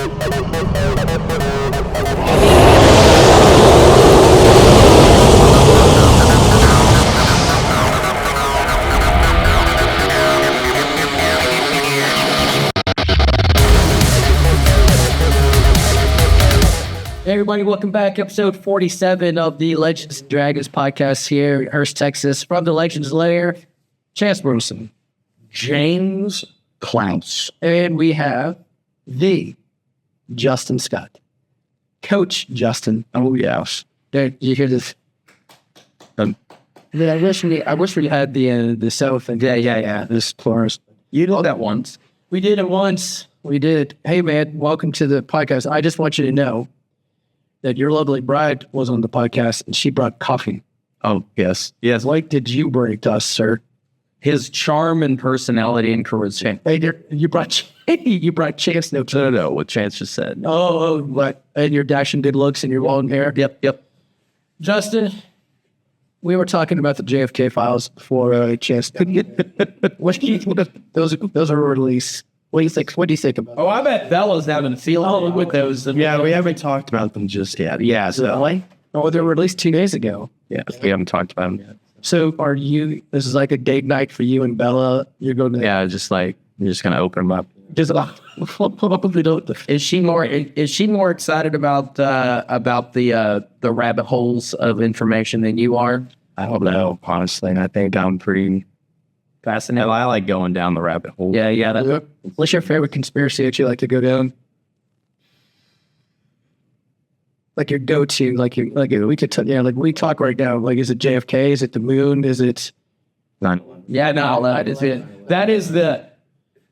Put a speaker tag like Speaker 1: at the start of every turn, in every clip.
Speaker 1: Hey everybody, welcome back. Episode 47 of the Legends and Dragons podcast here in Hurst, Texas. From the Legends Lair, Chance Wilson, James Klaus, and we have the Justin Scott. Coach Justin. Oh, yes. Did you hear this? I wish we had the self and yeah. This chorus. You did that once. We did it once. We did. Hey man, welcome to the podcast. I just want you to know that your lovely bride was on the podcast and she brought coffee.
Speaker 2: Oh, yes. Yes.
Speaker 1: What did you bring to us, sir?
Speaker 2: His charm and personality and charisma.
Speaker 1: Hey, you brought Chance notes.
Speaker 2: No, what Chance just said.
Speaker 1: Oh, what? And your dashing good looks and your long hair.
Speaker 2: Yep.
Speaker 1: Justin, we were talking about the JFK files before Chance. Those are released. What do you think about?
Speaker 2: Oh, I bet Bella's having a feeling with those.
Speaker 3: Yeah, we haven't talked about them just yet. Yeah, so
Speaker 1: Oh, they were released 2 days ago.
Speaker 2: Yeah, we haven't talked about them yet.
Speaker 1: So this is like a date night for you and Bella. You're going to
Speaker 2: you're just gonna open them up.
Speaker 1: Is she more excited about the rabbit holes of information than you are?
Speaker 3: I don't know, honestly. I think I'm pretty
Speaker 2: Fascinating. I like going down the rabbit hole.
Speaker 1: Yeah. What's your favorite conspiracy that you like to go down? Like your go-to, we talk right now. Like, is it JFK? Is it the moon? Is it?
Speaker 2: Yeah, no, that is it. That is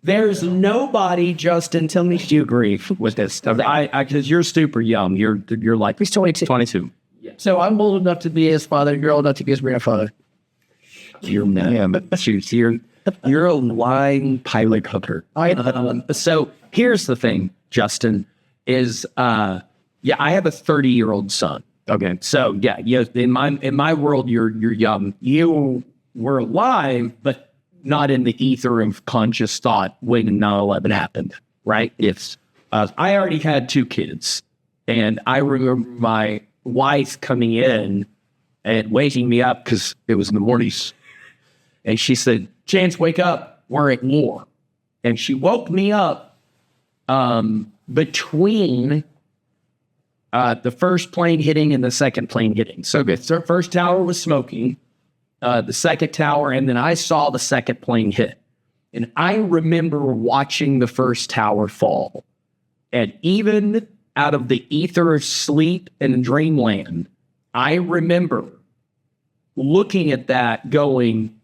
Speaker 2: there's nobody, Justin, tell me if you agree with this. Because you're super young. You're like,
Speaker 1: he's 22.
Speaker 2: 22.
Speaker 1: Yeah. So I'm old enough to be his father. You're old enough to be his grandfather.
Speaker 2: You're a lying pilot hooker. So here's the thing, Justin, is I have a 30-year-old son. Okay. So in my world, you're young. You were alive, but not in the ether of conscious thought when 9/11 happened, right? I already had 2 kids, and I remember my wife coming in and waking me up because it was in the mornings. And she said, Chance, wake up. We're at war. And she woke me up between the first plane hitting and the second plane hitting. So the first tower was smoking, the second tower, and then I saw the second plane hit. And I remember watching the first tower fall. And even out of the ether of sleep and dreamland, I remember looking at that going,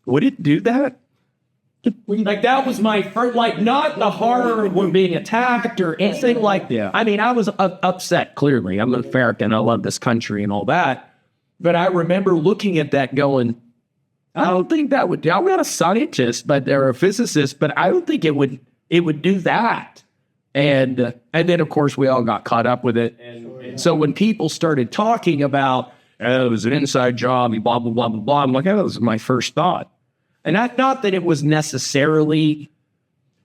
Speaker 2: would it do that? Like, that was my first, not the horror of being attacked or anything like that. I mean, I was upset, clearly. I'm an American. I love this country and all that. But I remember looking at that going, I don't think that would do. I'm not a scientist, but they're a physicist, but I don't think it would do that. And then, of course, we all got caught up with it. And so when people started talking about, it was an inside job, blah, blah, blah, blah, blah, I'm like, that was my first thought. And not that it was necessarily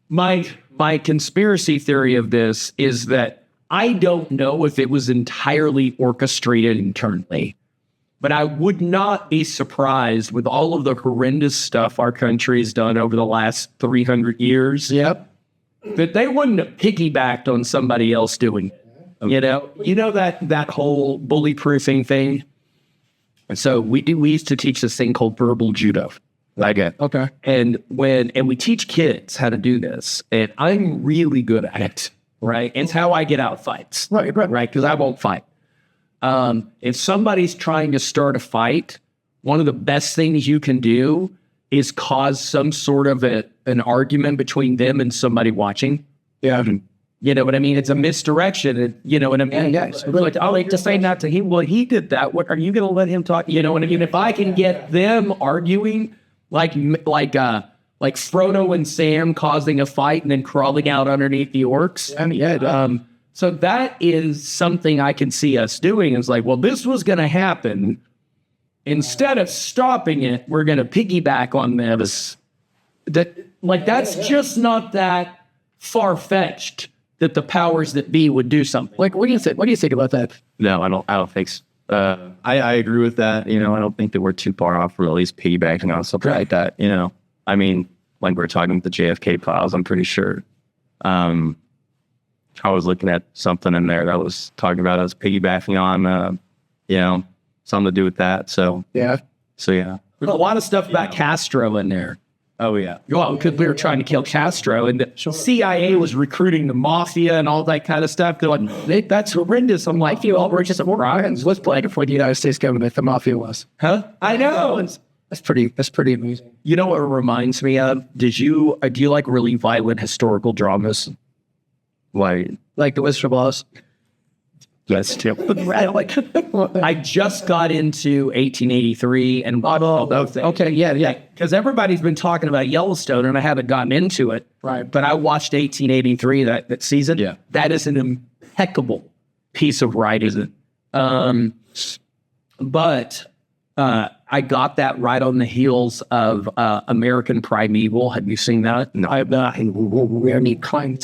Speaker 2: my conspiracy theory of this is that I don't know if it was entirely orchestrated internally, but I would not be surprised with all of the horrendous stuff our country has done over the last 300 years.
Speaker 1: Yep.
Speaker 2: That they wouldn't have piggybacked on somebody else doing it. You know that whole bully proofing thing. And so we used to teach this thing called verbal judo.
Speaker 1: Okay.
Speaker 2: And we teach kids how to do this, and I'm really good at it, right? It's how I get out fights, right? Because I won't fight. If somebody's trying to start a fight, one of the best things you can do is cause some sort of an argument between them and somebody watching.
Speaker 1: Yeah.
Speaker 2: You know what I mean? It's a misdirection. You know what I mean?
Speaker 1: Yeah.
Speaker 2: I'll like to say not to him. Well, he did that. What are you going to let him talk? You know what I mean? If I can get them arguing like Frodo and Sam causing a fight and then crawling out underneath the orcs. So that is something I can see us doing. It's like, well, this was going to happen. Instead of stopping it, we're going to piggyback on this. That's just not that far-fetched that the powers that be would do something.
Speaker 1: Like, what do you think? What do you think about that?
Speaker 3: No, I don't think so. I agree with that. You know, I don't think that we're too far off from at least piggybacking on something like that. You know, I mean, like we're talking with the JFK files, I'm pretty sure. I was looking at something in there that was talking about us piggybacking on, you know, something to do with that. So
Speaker 1: Yeah.
Speaker 3: yeah.
Speaker 2: There's a lot of stuff about Castro in there.
Speaker 3: Oh yeah.
Speaker 2: Well, because we were trying to kill Castro, and the CIA was recruiting the mafia and all that kind of stuff. They're like, that's horrendous. I'm like,
Speaker 1: You all were just Ryan's was playing for the United States government. The mafia was.
Speaker 2: huh? I know.
Speaker 1: That's pretty amazing.
Speaker 2: You know what it reminds me of? Do you like really violent historical dramas?
Speaker 1: Like the Wizard of Oz.
Speaker 3: That's too.
Speaker 2: I just got into 1883 and
Speaker 1: Okay, yeah.
Speaker 2: because everybody's been talking about Yellowstone and I haven't gotten into it.
Speaker 1: Right.
Speaker 2: But I watched 1883 that season.
Speaker 3: Yeah.
Speaker 2: That is an impeccable piece of writing. But I got that right on the heels of American Primeval. Have you seen that?
Speaker 3: No.
Speaker 2: It's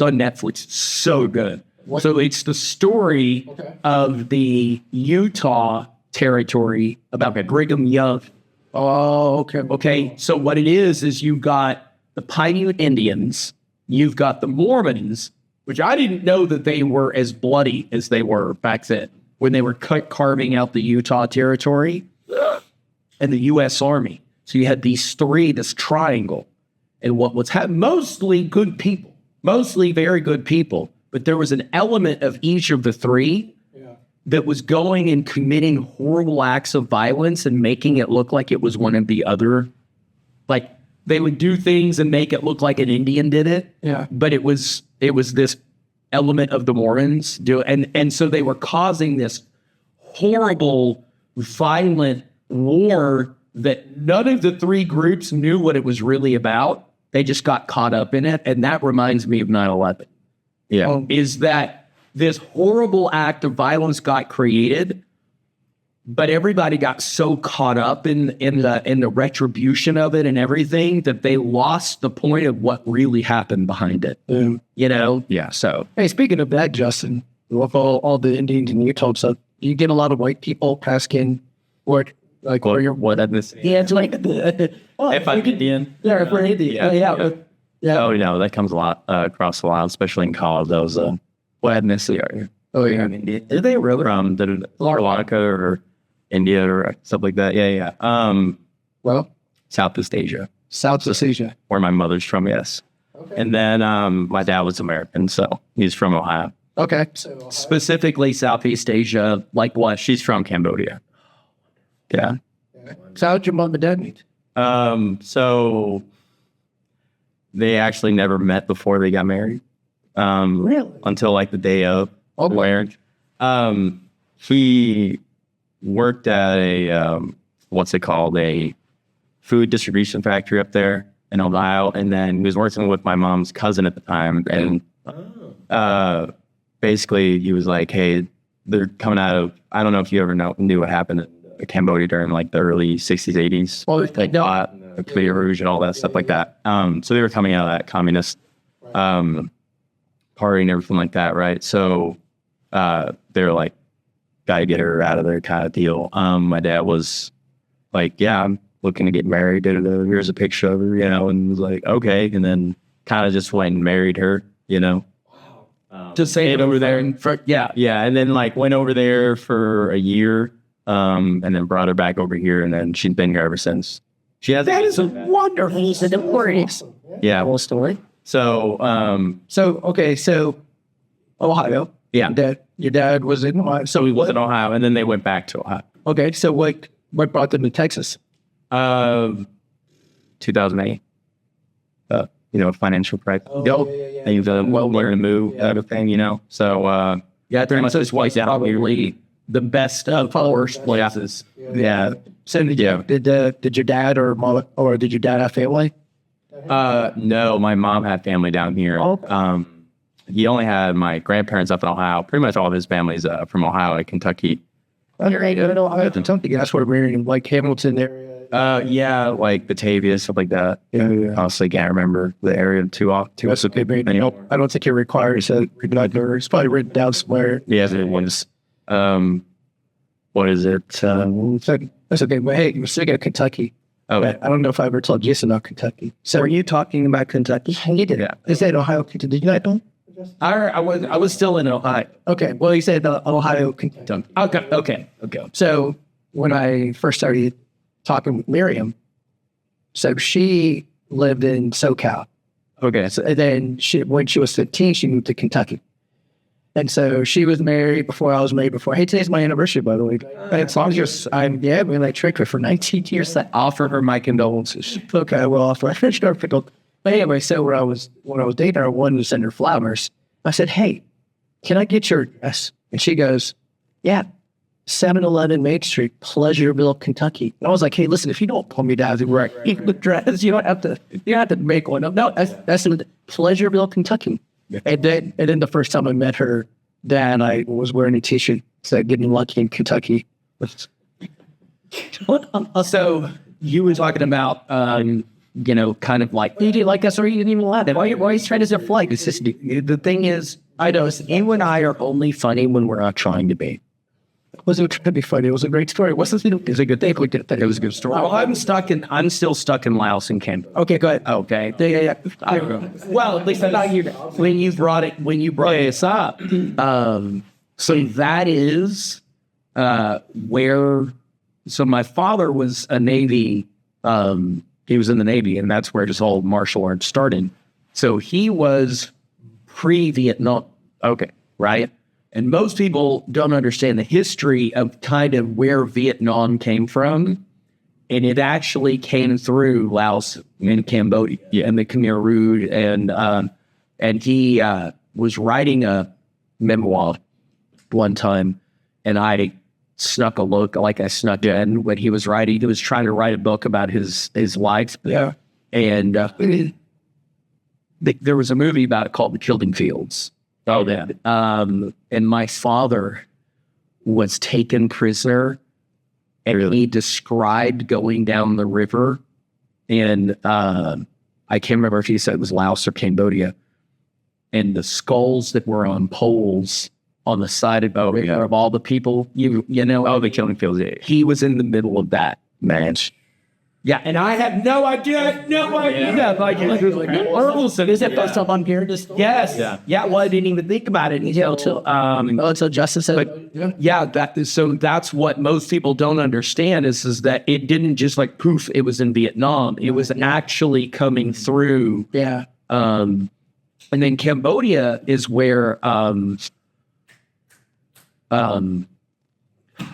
Speaker 2: on Netflix. It's so good. So it's the story of the Utah territory about Brigham Young.
Speaker 1: Oh, okay.
Speaker 2: Okay, so what it is you've got the Paiute Indians, you've got the Mormons, which I didn't know that they were as bloody as they were back then when they were carving out the Utah territory, and the U.S. Army. So you had these three, this triangle, and what was happening, mostly good people, mostly very good people, but there was an element of each of the three that was going and committing horrible acts of violence and making it look like it was one of the other. Like they would do things and make it look like an Indian did it.
Speaker 1: Yeah.
Speaker 2: But it was this element of the Mormons and so they were causing this horrible, violent war that none of the three groups knew what it was really about. They just got caught up in it. And that reminds me of 9/11.
Speaker 3: Yeah.
Speaker 2: Is that this horrible act of violence got created, but everybody got so caught up in the retribution of it and everything that they lost the point of what really happened behind it. You know?
Speaker 3: Yeah. So
Speaker 1: Hey, speaking of that, Justin, with all the Indians in Utah stuff, you get a lot of white people asking what
Speaker 3: ethnicity?
Speaker 1: Yeah, it's like
Speaker 3: If I'm Indian.
Speaker 1: Yeah, if we're Indian. Yeah.
Speaker 3: Oh, no, that comes a lot across the line, especially in college. Those, what ethnicity are you?
Speaker 1: Oh, yeah.
Speaker 3: Are they really from Sri Lanka or India or stuff like that? Yeah.
Speaker 1: Well,
Speaker 3: Southeast Asia,
Speaker 1: Southeast Asia.
Speaker 3: where my mother's from, yes.
Speaker 1: Okay.
Speaker 3: And then my dad was American, so he's from Ohio.
Speaker 1: Okay.
Speaker 2: Specifically Southeast Asia, like what?
Speaker 3: She's from Cambodia. Yeah.
Speaker 1: So how'd your mom and dad meet?
Speaker 3: So they actually never met before they got married.
Speaker 1: Really?
Speaker 3: Until like the day of
Speaker 1: Okay.
Speaker 3: marriage. He worked at a a food distribution factory up there in Ohio, and then he was working with my mom's cousin at the time, and basically he was like, "Hey, they're coming out of, I don't know if you ever knew what happened in Cambodia during like the early 60s, 80s,
Speaker 1: Well,
Speaker 3: like
Speaker 1: no.
Speaker 3: Khmer Rouge and all that stuff like that. So they were coming out of that communist party and everything like that, right? So they were like, gotta get her out of there kind of deal. My dad was like, yeah, I'm looking to get married. Here's a picture of her, and was like, okay. And then kind of just went and married her,
Speaker 2: To say it over there and
Speaker 3: Yeah. And then like went over there for a year, and then brought her back over here, and then she's been here ever since. She has
Speaker 2: that is a wonderful.
Speaker 1: He's an important
Speaker 3: yeah.
Speaker 1: story.
Speaker 3: So
Speaker 1: So Ohio.
Speaker 3: yeah.
Speaker 1: Your dad was in Ohio.
Speaker 3: So he was in Ohio, and then they went back to Ohio.
Speaker 1: Okay, so what brought them to Texas?
Speaker 3: 2008. Financial crisis.
Speaker 1: Yeah.
Speaker 3: Things well learn to move, type of thing, So
Speaker 2: Yeah,
Speaker 3: pretty much
Speaker 2: Texas was probably the best of worst places.
Speaker 3: yeah.
Speaker 1: So did your dad or mom or did your dad have family?
Speaker 3: No, my mom had family down here.
Speaker 1: Oh.
Speaker 3: He only had my grandparents up in Ohio. Pretty much all of his family's from Ohio and Kentucky.
Speaker 1: Kentucky. That's where we're in, like Hamilton area.
Speaker 3: Yeah, like Batavia, stuff like that.
Speaker 1: Yeah.
Speaker 3: Honestly, can't remember the area too often.
Speaker 1: That's okay, baby. I don't think it requires a it's probably written down somewhere.
Speaker 3: Yeah, it was. What is it?
Speaker 1: That's okay. But hey, you're speaking of Kentucky.
Speaker 3: Oh,
Speaker 1: I don't know if I ever told you about Kentucky. So
Speaker 2: Were you talking about Kentucky?
Speaker 1: you did.
Speaker 3: Yeah.
Speaker 1: Is that Ohio, Kentucky? Did you not know?
Speaker 2: I was still in Ohio.
Speaker 1: Okay. Well, you said Ohio, Kentucky.
Speaker 2: Okay.
Speaker 1: So when I first started talking with Miriam, so she lived in SoCal.
Speaker 3: okay.
Speaker 1: So, and then when she was 15, she moved to Kentucky. And so she was married before I was married before. Hey, today's my anniversary, by the way. As long as we like tricked her for 19 years. I
Speaker 2: Offer her my condolences.
Speaker 1: okay, well, I'll finish our pickle. But anyway, so when I was dating her, I wanted to send her flowers. I said, hey, can I get your address? And she goes, yeah, 711 Main Street, Pleasureville, Kentucky. And I was like, hey, listen, if you don't pull me down the right address, you don't have to make one up. No, that's in Pleasureville, Kentucky. And then the first time I met her, Dad, I was wearing a t-shirt said "Getting Lucky in Kentucky."
Speaker 2: So you were talking about, kind of like,
Speaker 1: You didn't like us, or you didn't even laugh. Why are you trying to say flag? It's just
Speaker 2: the thing is, I know you and I are only funny when we're not trying to be.
Speaker 1: it wasn't trying to be funny. It was a great story. It was a good thing. We did that. It was a good story.
Speaker 2: Well, I'm still stuck in Laos and Canada.
Speaker 1: Okay, go ahead.
Speaker 2: Okay.
Speaker 1: Yeah.
Speaker 2: Well, at least I thought when you brought this up. So that is where. So my father was a Navy. He was in the Navy, and that's where this whole martial arts started. So he was pre-Vietnam. Okay, right. And most people don't understand the history of kind of where Vietnam came from. And it actually came through Laos and Cambodia and the Khmer Rouge. And he was writing a memoir one time. And I snuck a look, like I snuck in when he was writing. He was trying to write a book about his life.
Speaker 1: Yeah.
Speaker 2: And there was a movie about it called The Killing Fields.
Speaker 3: Oh, yeah.
Speaker 2: And my father was taken prisoner, and he described going down the river. And I can't remember if he said it was Laos or Cambodia. And the skulls that were on poles on the side of the river of all the people,
Speaker 3: The Killing Fields. Yeah.
Speaker 2: he was in the middle of that, man. Yeah, and I had no idea.
Speaker 1: Is it first time I'm hearing this?
Speaker 2: Yes. Yeah. Well, I didn't even think about it
Speaker 1: Until Justin said,
Speaker 2: that's what most people don't understand is that it didn't just like poof. It was in Vietnam. It was actually coming through.
Speaker 1: yeah.
Speaker 2: And then Cambodia is where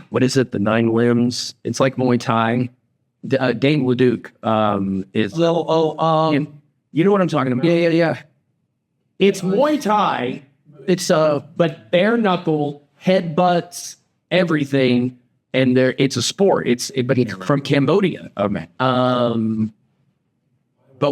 Speaker 2: what is it? The 9 limbs. It's like Muay Thai. Dane Leduc is. You know what I'm talking about?
Speaker 1: Yeah.
Speaker 2: It's Muay Thai. It's but bare knuckle, headbutts, everything, and it's a sport. But it's from Cambodia.
Speaker 3: Okay.
Speaker 2: But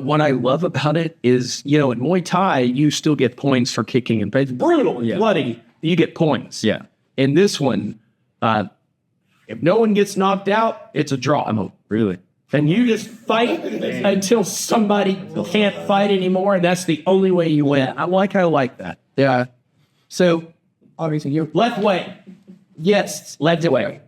Speaker 2: what I love about it is, in Muay Thai, you still get points for kicking and it's brutal, bloody. You get points.
Speaker 3: Yeah.
Speaker 2: In this one, if no one gets knocked out, it's a draw.
Speaker 3: Really?
Speaker 2: And you just fight until somebody can't fight anymore, and that's the only way you win. I like that.
Speaker 1: Yeah. So, obviously, you
Speaker 2: Left way. Yes, left way.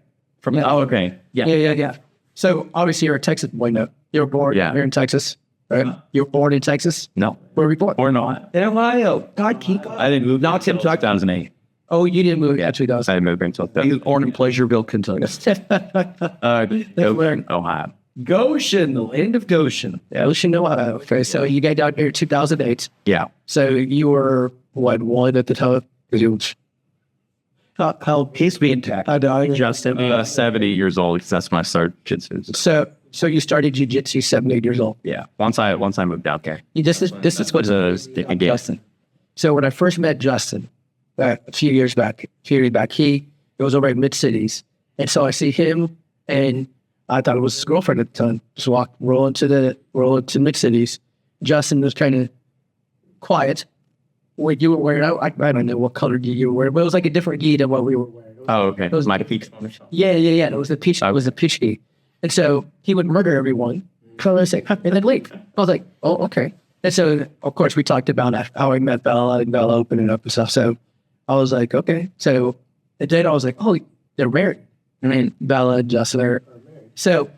Speaker 3: Okay.
Speaker 1: Yeah. So, obviously, you're a Texas boy now. You were born here in Texas, right? You were born in Texas?
Speaker 3: No.
Speaker 1: Where were you born?
Speaker 3: Or not.
Speaker 2: In Ohio. God, keep.
Speaker 3: I didn't move.
Speaker 2: Not
Speaker 3: until 2008.
Speaker 1: Oh, you didn't move to 2000.
Speaker 3: I moved until
Speaker 2: He was born in Pleasureville, Kentucky.
Speaker 3: Ohio.
Speaker 2: Goshen, the land of Goshen.
Speaker 1: Yeah, Goshen, Ohio. Okay, so you got down here in 2008.
Speaker 3: Yeah.
Speaker 1: So you were, one at the time? Because you
Speaker 2: He's being taxed.
Speaker 1: I know.
Speaker 2: Justin.
Speaker 3: 70 years old, because that's when I started jiu-jitsu.
Speaker 1: So you started jiu-jitsu 7, 8 years old.
Speaker 3: Yeah. Once I moved out there.
Speaker 1: This is what Justin. So when I first met Justin, a few years back, he goes over at Mid-Cities. And so I see him, and I thought it was his girlfriend at the time. Just roll into Mid-Cities. Justin was kind of quiet. What you were wearing, I don't know what color gi you were wearing, but it was like a different gi than what we were wearing.
Speaker 3: Oh, okay.
Speaker 1: It was
Speaker 3: my peach.
Speaker 1: Yeah. It was a peach. It was a peach gi. And so he would murder everyone, and then leave. I was like, oh, okay. And so, of course, we talked about how I met Bella and Bella opening up and stuff. So I was like, okay. So the day I was like, oh, they're married. I mean, Bella and Justin are married. So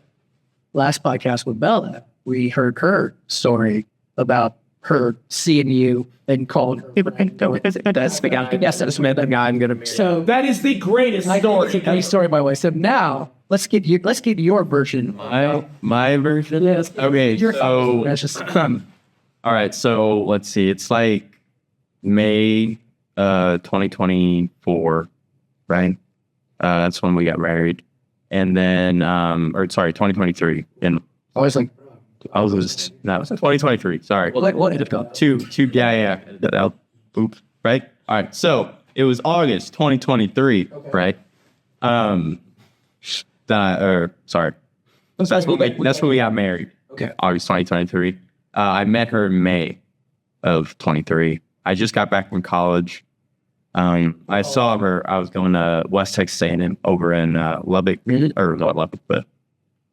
Speaker 1: last podcast with Bella, we heard her story about her seeing you and calling her. That's the guy. Yes, that's the guy I'm gonna be. So
Speaker 2: That is the greatest
Speaker 1: story by the way. So now let's get your version.
Speaker 3: My version.
Speaker 1: Yes.
Speaker 3: Okay. So
Speaker 1: That's just
Speaker 3: all right. So let's see. It's like May 2024, right? That's when we got married, and then 2023. And
Speaker 1: I was like,
Speaker 3: I was 2023. Sorry.
Speaker 1: what ended up?
Speaker 3: Two. Yeah. Oops. Right. All right. So it was August 2023. Okay. Right. That's when we got married.
Speaker 1: Okay.
Speaker 3: August 2023. I met her in May of 23. I just got back from college. I saw her. I was going to West Texas A&M over in Lubbock, or not Lubbock, but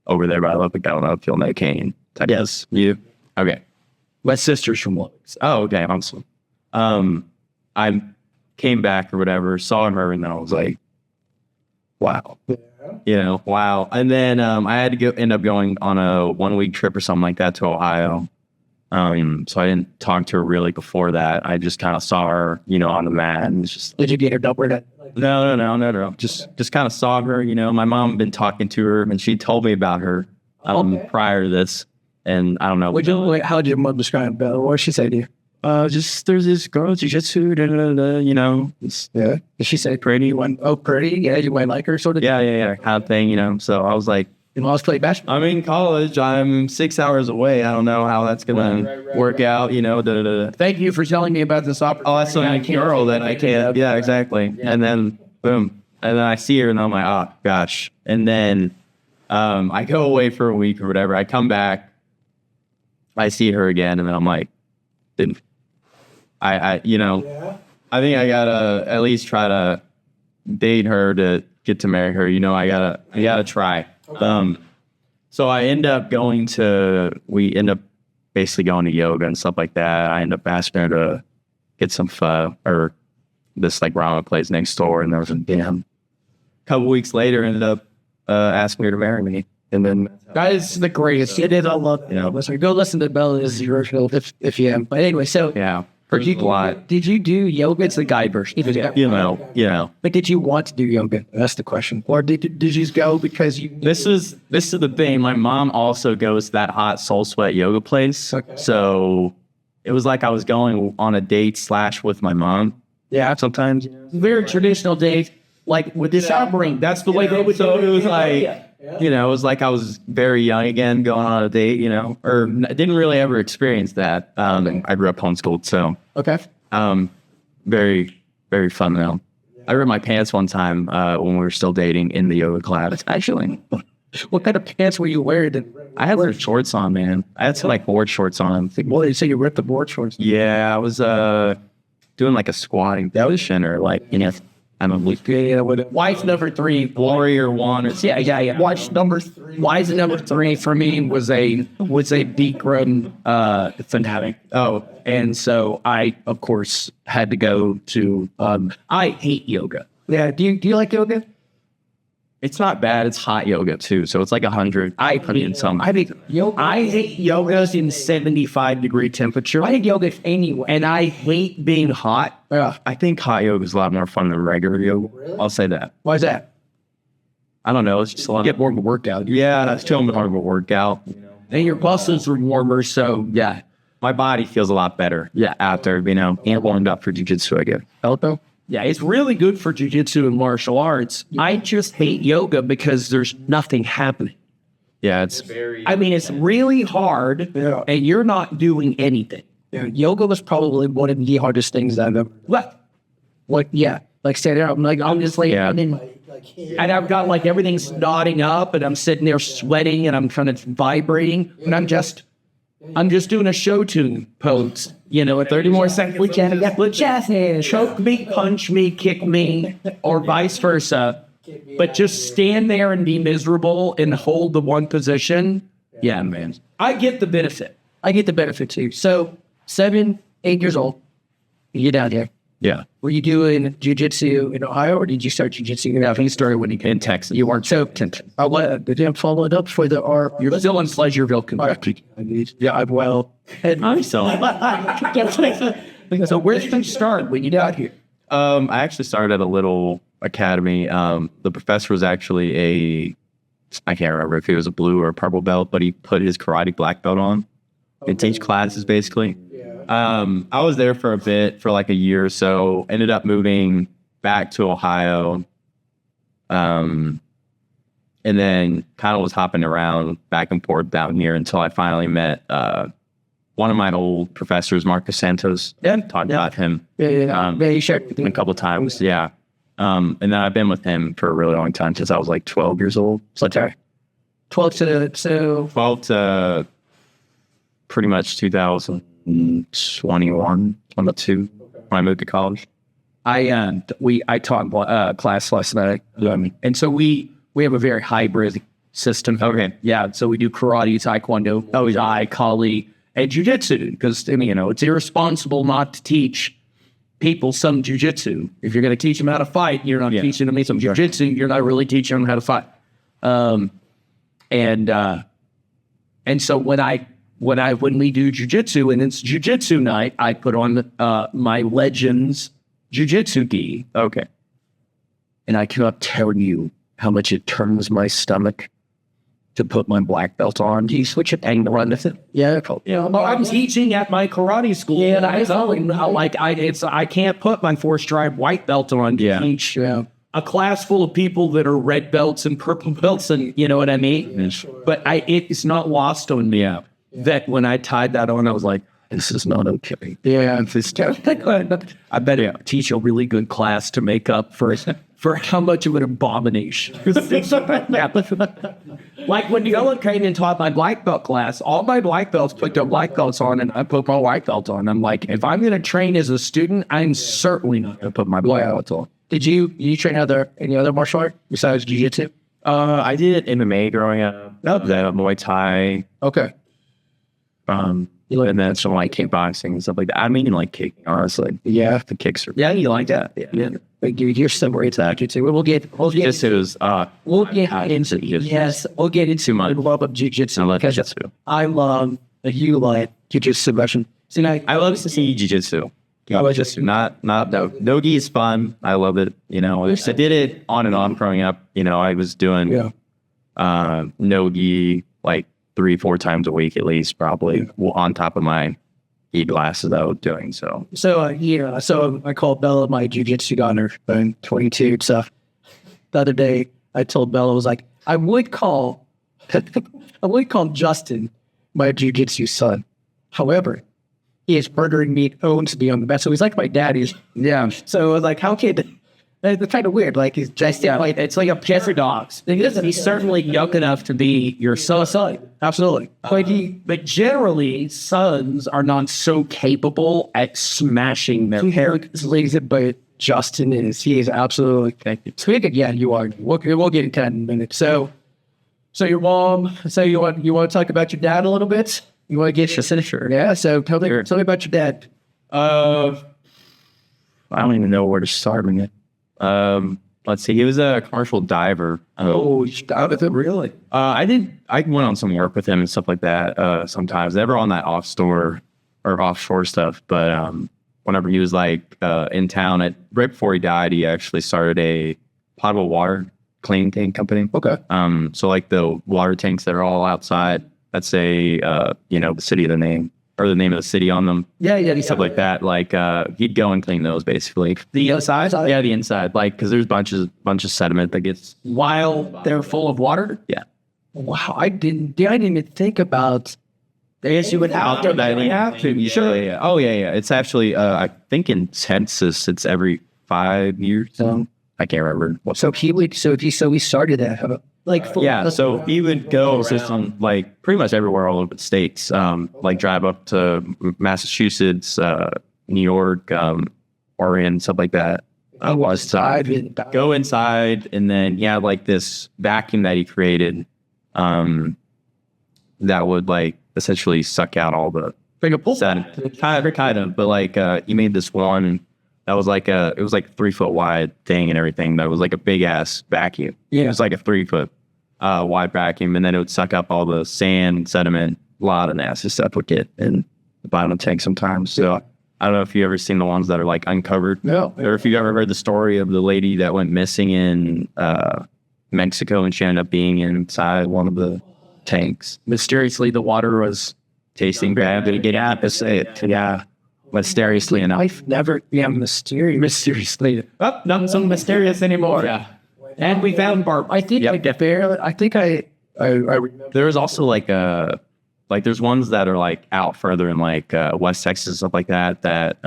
Speaker 3: over there by Lubbock. I don't know if you'll know Kane. Yes. You? Okay.
Speaker 1: My sister's from Lubbock.
Speaker 3: Oh, okay. Awesome. I came back or whatever, saw her, and then I was like, wow. Yeah. Wow. And then I had to end up going on a 1-week trip or something like that to Ohio. So I didn't talk to her really before that. I just kind of saw her, on the mat, and it's just.
Speaker 1: Did you get her number?
Speaker 3: No. Just kind of saw her. My mom had been talking to her, and she told me about her prior to this, and I don't know.
Speaker 1: How did your mom describe Bella? What did she say to you?
Speaker 3: Just there's this girl, jujitsu,
Speaker 1: Yeah. Did she say pretty? You went, oh, pretty? Yeah, you might like her, sort of.
Speaker 3: Yeah, kind of thing. So I was like.
Speaker 1: You want to play basketball?
Speaker 3: I'm in college. I'm 6 hours away. I don't know how that's gonna work out.
Speaker 1: Thank you for telling me about this opportunity.
Speaker 3: Oh, that's a girl that I can't. Yeah, exactly. Yeah. And then boom, and then I see her, and I'm like, oh gosh. And then I go away for a week or whatever. I come back, I see her again, and then I'm like, I think I gotta at least try to date her to get to marry her. I gotta try. So we end up basically going to yoga and stuff like that. I end up asking her to get some pho, or this like ramen place next door, and there was a couple weeks later ended up asking her to marry me. And then
Speaker 1: that is the greatest. It is. I love go listen to Bella's original if you have. But anyway, so
Speaker 3: yeah.
Speaker 1: Did you do yoga? It's the guy version. But did you want to do yoga? That's the question. Or did you just go because you?
Speaker 3: This is the thing. My mom also goes to that hot soul sweat yoga place. Okay. So it was like I was going on a date / with my mom.
Speaker 1: Yeah.
Speaker 3: Sometimes.
Speaker 1: Very traditional date, like with this upbringing.
Speaker 2: That's the way they would.
Speaker 3: So it was like. It was like I was very young again, going on a date, or I didn't really ever experience that. I grew up homeschooled, so.
Speaker 1: Okay.
Speaker 3: Very, very fun though. I ripped my pants one time when we were still dating in the yoga class. Actually,
Speaker 1: what kind of pants were you wearing?
Speaker 3: I had some shorts on, man. I had some like board shorts on.
Speaker 1: Well, you say you ripped the board shorts?
Speaker 3: Yeah, I was doing like a squatting position or like I'm a
Speaker 1: Why's number 3?
Speaker 3: Warrior 1.
Speaker 1: Yeah. Why's number 3 for me was a Bikram fanatic.
Speaker 3: Oh,
Speaker 1: and so I of course had to go to. I hate yoga. Yeah. Do you like yoga?
Speaker 3: It's not bad. It's hot yoga too, so it's like 100. I think
Speaker 1: I hate yoga in 75-degree temperature. I hate yoga anyway, and I hate being hot.
Speaker 3: I think hot yoga is a lot more fun than regular yoga. Really? I'll say that.
Speaker 1: Why is that?
Speaker 3: I don't know. It's just a lot.
Speaker 1: Get more of a workout.
Speaker 3: Yeah, it's still more of a workout.
Speaker 1: And your muscles are warmer, so yeah,
Speaker 3: my body feels a lot better. Yeah, after and warmed up for jiu-jitsu, I guess.
Speaker 1: Elko. Yeah, it's really good for jiu-jitsu and martial arts. I just hate yoga because there's nothing happening.
Speaker 3: Yeah, it's
Speaker 1: really hard, and you're not doing anything. Yeah, yoga was probably one of the hardest things I've ever. Like stay there. I'm just like, and I've got like everything's nodding up, and I'm sitting there sweating, and I'm kind of vibrating, and I'm just doing a show tune pose. 30 more seconds. We can't get choke me, punch me, kick me, or vice versa.
Speaker 2: But just stand there and be miserable and hold the one position. Yeah, man. I get the benefit.
Speaker 1: I get the benefit too. So 7, 8 years old, you get out here.
Speaker 3: Yeah.
Speaker 1: Were you doing jiu-jitsu in Ohio, or did you start jiu-jitsu in Ohio?
Speaker 3: He started when he came in Texas.
Speaker 1: You weren't. So did you follow it up for the R?
Speaker 2: You're still in Pleasureville, Kentucky.
Speaker 1: Yeah, I'm well.
Speaker 2: I'm so. So where did you start when you got here?
Speaker 3: I actually started at a little academy. The professor was actually I can't remember if he was a blue or a purple belt, but he put his karate black belt on and teach classes basically. I was there for a bit, for like a year or so, ended up moving back to Ohio. And then kind of was hopping around back and forth down here until I finally met, one of my old professors, Marcus Santos. Talked about him.
Speaker 1: You shared with me
Speaker 3: a couple of times. Yeah. And then I've been with him for a really long time, since I was like 12 years old.
Speaker 1: So 12
Speaker 3: to pretty much 2021, 22, when I moved to college.
Speaker 2: I taught class last night, and so we have a very hybrid system.
Speaker 3: Okay.
Speaker 2: Yeah, so we do karate, taekwondo, Muay Kali, and jiu-jitsu, because it's irresponsible not to teach people some jiu-jitsu. If you're going to teach them how to fight, you're not teaching them some jiu-jitsu. You're not really teaching them how to fight. And so when we do jiu-jitsu and it's jiu-jitsu night, I put on my Legends jiu-jitsu gi.
Speaker 3: Okay.
Speaker 2: And I cannot tell you how much it turns my stomach to put my black belt on. Do you switch it and run with it?
Speaker 1: Yeah.
Speaker 2: I'm teaching at my karate school. And I can't put my 4-stripe white belt on to teach a class full of people that are red belts and purple belts, and you know what I mean?
Speaker 3: Yes.
Speaker 2: But it's not lost on me that when I tied that on, I was like, this is not okay.
Speaker 1: Yeah.
Speaker 2: I better teach a really good class to make up for how much of an abomination. Like when Yola came and taught my black belt class, all my black belts put their black belts on and I put my white belt on. I'm like, if I'm going to train as a student, I'm certainly not going to put my black belt on.
Speaker 1: Did you train any other martial art besides jiu-jitsu?
Speaker 3: I did MMA growing up. Then Muay Thai.
Speaker 1: Okay.
Speaker 3: And then some like kickboxing and stuff like that. I mean, like kicking, honestly.
Speaker 1: Yeah.
Speaker 3: The kicks are.
Speaker 2: Yeah, you like that?
Speaker 1: Yeah. Like you're similar to jiu-jitsu. We'll get into
Speaker 2: Yes,
Speaker 1: we'll get into my love of jiu-jitsu.
Speaker 3: I love jiu-jitsu.
Speaker 1: I love you like jiu-jitsu Russian.
Speaker 3: See, I love to see jiu-jitsu. No gi is fun. I love it. I did it on and on growing up. I was doing no gi like 3-4 times a week at least, probably on top of my gi classes that I was doing. So
Speaker 1: I called Bella my jiu-jitsu daughter. I'm 22 stuff. The other day I told Bella, I was like, I would call Justin my jiu-jitsu son. However, he is murdering me, owns me on the best. So he's like my daddy. Yeah. So I was like, how can it's kind of weird. Like he's just it's like a Jeffrey Dogs.
Speaker 2: He's certainly young enough to be your son.
Speaker 1: Absolutely.
Speaker 2: But generally, sons are not so capable at smashing their parents.
Speaker 1: But Justin is. He is absolutely. So you are. We'll get into that in a minute. So your mom. So you want to talk about your dad a little bit? You want to get your sister? Yeah. So tell me about your dad.
Speaker 3: I don't even know where to start with it. Let's see. He was a commercial diver.
Speaker 1: You dived with him, really?
Speaker 3: I went on some work with him and stuff like that. Sometimes never on that offshore stuff, but whenever he was like in town, right before he died, he actually started a potable water cleaning tank company.
Speaker 1: Okay.
Speaker 3: So like the water tanks that are all outside. Let's say the city of the name. Or the name of the city on them. Stuff like that. Like he'd go and clean those basically.
Speaker 2: The inside?
Speaker 3: Yeah, the inside. Like because there's bunch of sediment that gets
Speaker 2: while they're full of water.
Speaker 3: Yeah.
Speaker 1: Wow, I didn't even think about.
Speaker 2: Yes, you would have to.
Speaker 3: Sure. Yeah. Oh yeah. It's actually I think in Texas it's every 5 years. So I can't remember.
Speaker 1: So he started that.
Speaker 3: So he would go on like pretty much everywhere all over the states, like drive up to Massachusetts, New York, Oregon, stuff like that. Go inside, and then he had like this vacuum that he created, that would like essentially suck out all the sediment. Kind of, but like he made this one that was like it was like 3 foot wide thing and everything. That was like a big ass vacuum. Yeah, it was like a 3 foot wide vacuum, and then it would suck up all the sand, sediment, a lot of nasty stuff would get in the bottom of the tank sometimes. So I don't know if you ever seen the ones that are like uncovered. No. Or if you ever heard the story of the lady that went missing in Mexico, and she ended up being inside one of the tanks.
Speaker 2: Mysteriously, the water was
Speaker 3: tasting bad. Did it get out to say it? Yeah. Mysteriously enough.
Speaker 2: Life never, mysteriously. Oh, not so mysterious anymore. Yeah. And we found Barb. I think I
Speaker 3: There's also like there's ones that are like out further in like West Texas and stuff like that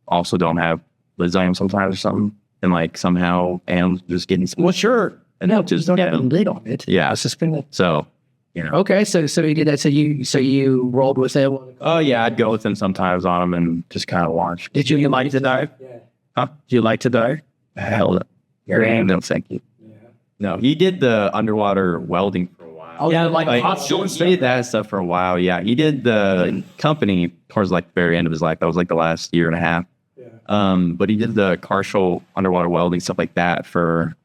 Speaker 3: also don't have lasagna sometimes or something, and like somehow animals just getting
Speaker 2: well, sure, and now just don't have a lid on it.
Speaker 3: Yeah,
Speaker 2: suspended.
Speaker 3: So
Speaker 2: okay, so you did that. So you rolled with it.
Speaker 3: Oh yeah, I'd go with him sometimes on him and just kind of watch.
Speaker 2: Did you like to dive? Yeah. Huh? Do you like to dive?
Speaker 3: Hell no. No, thank you. Yeah. No, he did the underwater welding for a while.
Speaker 2: Oh yeah, like
Speaker 3: he did that stuff for a while. Yeah, he did the company towards like the very end of his life. That was like the last year and a half. Yeah. But he did the partial underwater welding stuff like that for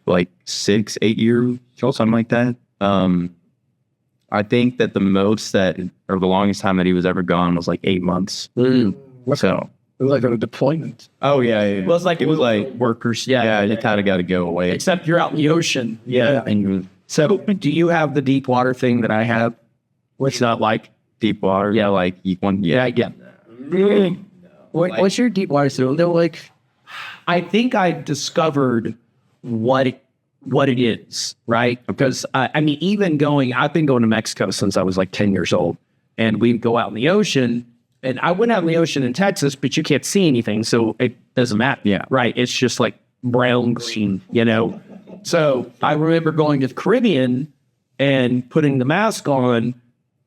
Speaker 3: like 6-8 years or something like that. I think that the longest time that he was ever gone was like 8 months. So.
Speaker 2: It was like a deployment.
Speaker 3: Oh yeah, yeah.
Speaker 2: Well, it was like workers.
Speaker 3: Yeah, you kind of got to go away.
Speaker 2: Except you're out in the ocean. Yeah. So, do you have the deep water thing that I have? What's not like
Speaker 3: deep water? Yeah, like one.
Speaker 2: Yeah. What's your deep water thing? They're like, I think I discovered what it is, right? Because I've been going to Mexico since I was like 10 years old, and we'd go out in the ocean. And I went out in the ocean in Texas, but you can't see anything, so it doesn't matter.
Speaker 3: Yeah.
Speaker 2: Right? It's just like brown green, So I remember going to the Caribbean and putting the mask on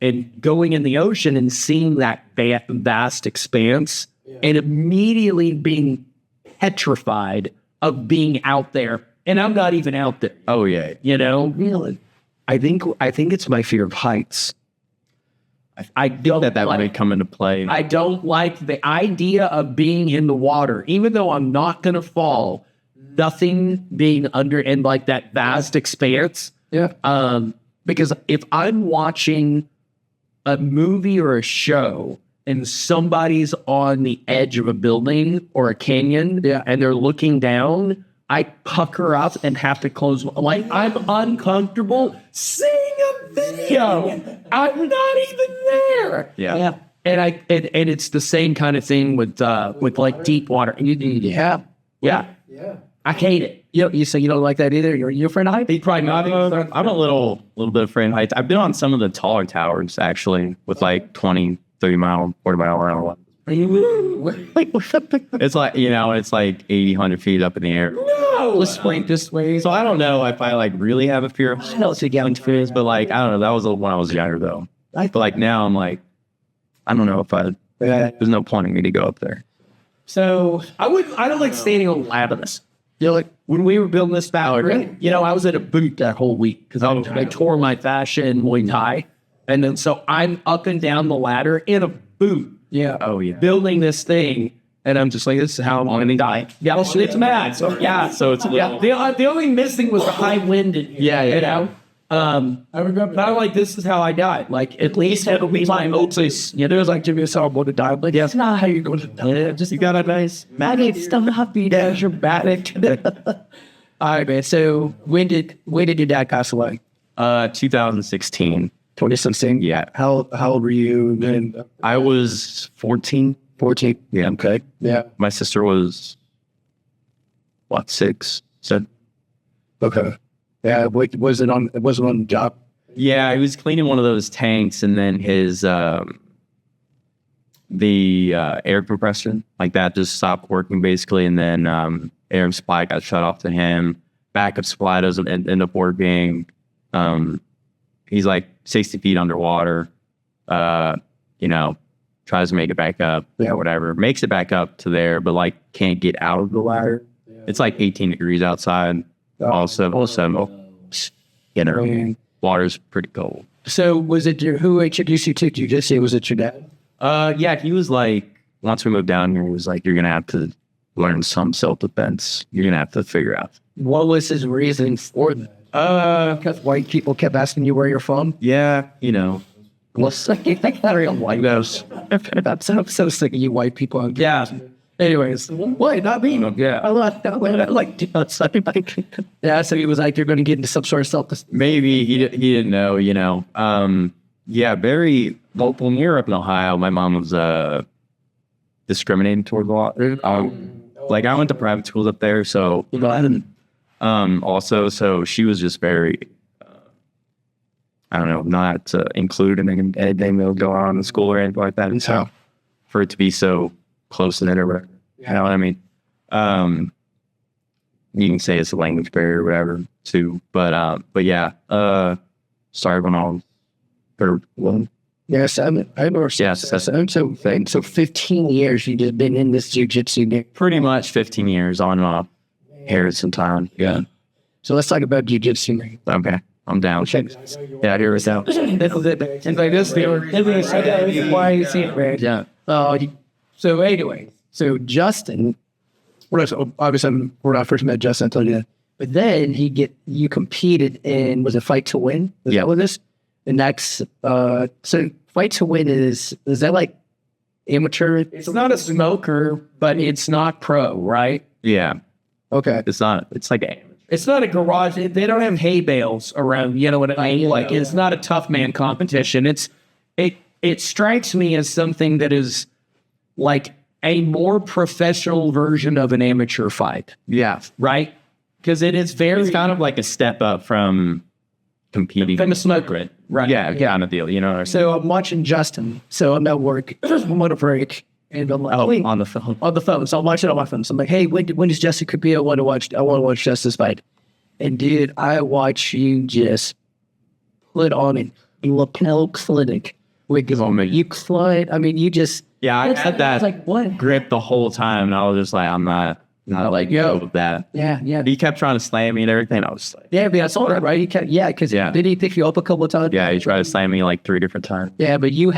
Speaker 2: and going in the ocean and seeing that vast expanse and immediately being petrified of being out there. And I'm not even out there.
Speaker 3: Oh, yeah.
Speaker 2: Really. I think it's my fear of heights. I don't
Speaker 3: that would come into play.
Speaker 2: I don't like the idea of being in the water, even though I'm not going to fall. Nothing being under in like that vast expanse.
Speaker 1: Yeah.
Speaker 2: Because if I'm watching a movie or a show and somebody's on the edge of a building or a canyon, and they're looking down, I pucker up and have to close. Like I'm uncomfortable seeing a video. I'm not even there.
Speaker 3: Yeah.
Speaker 2: And it's the same kind of thing with like deep water. Yeah. I hate it. You say you don't like that either. You're afraid of heights?
Speaker 3: Probably not. I'm a little bit afraid of heights. I've been on some of the taller towers actually with like 20, 30 mile, 40 mile an hour. It's like, it's like 80, 100 feet up in the air.
Speaker 2: No! Let's point this way.
Speaker 3: So I don't know if I like really have a fear of heights, but like, I don't know. That was when I was younger though. But like now I'm like, I don't know if there's no point in me to go up there.
Speaker 2: So I don't like standing on ladders. Like when we were building this factory, I was at a boot that whole week because I tore my fascia in Muay Thai. And then so I'm up and down the ladder in a boot.
Speaker 1: Yeah.
Speaker 3: Oh, yeah.
Speaker 2: Building this thing, and I'm just like, this is how I'm going to die. Yeah, so it's mad. So it's a little... The only missing was the high wind. I remember, but I'm like, this is how I died. Like, at least it'll be my Moses. There's like, Jimmy, so I'm going to die. But that's not how you're going to die. You got a nice maggot stuff happy as your back. All right, man. So when did your dad pass away?
Speaker 3: 2016.
Speaker 2: 2016?
Speaker 3: Yeah.
Speaker 1: How old were you then?
Speaker 3: I was 14.
Speaker 1: 14.
Speaker 3: Yeah.
Speaker 1: Okay. Yeah.
Speaker 3: My sister was, 6? 7?
Speaker 1: Okay. Yeah. Was it on the job?
Speaker 3: Yeah, he was cleaning one of those tanks, and then his the air compressor like that just stopped working basically, and then air supply got shut off to him. Backup supply doesn't end up working. He's like 60 feet underwater. tries to make it back up, or whatever, makes it back up to there, but like can't get out of the ladder. It's like 18 degrees outside. Also, you know, water's pretty cold.
Speaker 1: So was it who introduced you to jiu-jitsu? Was it your dad?
Speaker 3: Yeah, he was like, once we moved down here, he was like, you're going to have to learn some self-defense. You're going to have to figure out.
Speaker 1: What was his reason for that? Because white people kept asking you where you're from?
Speaker 3: Yeah, you know.
Speaker 1: Well, you think that real white guys. I'm so sick of you white people. Yeah. Anyways, why not me?
Speaker 3: Yeah.
Speaker 1: I like yeah, so he was like, you're going to get into some sort of self-defense.
Speaker 3: Maybe he didn't know, you know. Yeah, very local. When we were up in Ohio, my mom was discriminating towards a lot. Like I went to private schools up there, so also, so she was just very, I don't know, not included in anything that was going on in school or anything like that. And so for it to be so close in it or whatever, you know what I mean? You can say it's a language barrier or whatever too, but yeah, started when I was 31.
Speaker 1: Yes, I remember.
Speaker 3: Yes,
Speaker 1: So 15 years you just been in this jiu-jitsu.
Speaker 3: Pretty much 15 years on and off. Harrison Town. Yeah.
Speaker 1: So let's talk about jiu-jitsu.
Speaker 3: Okay. I'm down. Yeah, here we go.
Speaker 1: Yeah. So anyway, so Justin, obviously when I first met Justin, I told you that. But then you competed in, was it Fight to Win? Is that what this? And that's, so Fight to Win is that like amateur?
Speaker 2: It's not a smoker, but it's not pro, right?
Speaker 3: Yeah.
Speaker 1: Okay.
Speaker 3: It's like amateur.
Speaker 2: It's not a garage. They don't have hay bales around. You know what I mean? Like it's not a tough man competition. It strikes me as something that is like a more professional version of an amateur fight.
Speaker 3: Yeah.
Speaker 2: Right? Because it's
Speaker 3: kind of like a step up from competing.
Speaker 2: From a smoker. Right.
Speaker 3: Yeah, kind of deal. You know what I mean?
Speaker 1: So I'm watching Justin. So I'm at work. I'm on a break. And I'm like,
Speaker 3: on the phone.
Speaker 1: On the phone. So I'm watching it on my phone. So I'm like, hey, when does Justin compete? I want to watch Justin's fight. And dude, I watch you just put on a lapel clinic. You client. I mean, you just.
Speaker 3: Yeah, I had that
Speaker 1: like, what?
Speaker 3: grip the whole time. And I was just like, I'm not like, yo, with that.
Speaker 1: Yeah, yeah.
Speaker 3: He kept trying to slam me and everything. I was like,
Speaker 1: yeah, but I saw that, right? He kept, because did he pick you up a couple of times?
Speaker 3: Yeah, he tried to slam me like 3 different times.
Speaker 1: Yeah, but you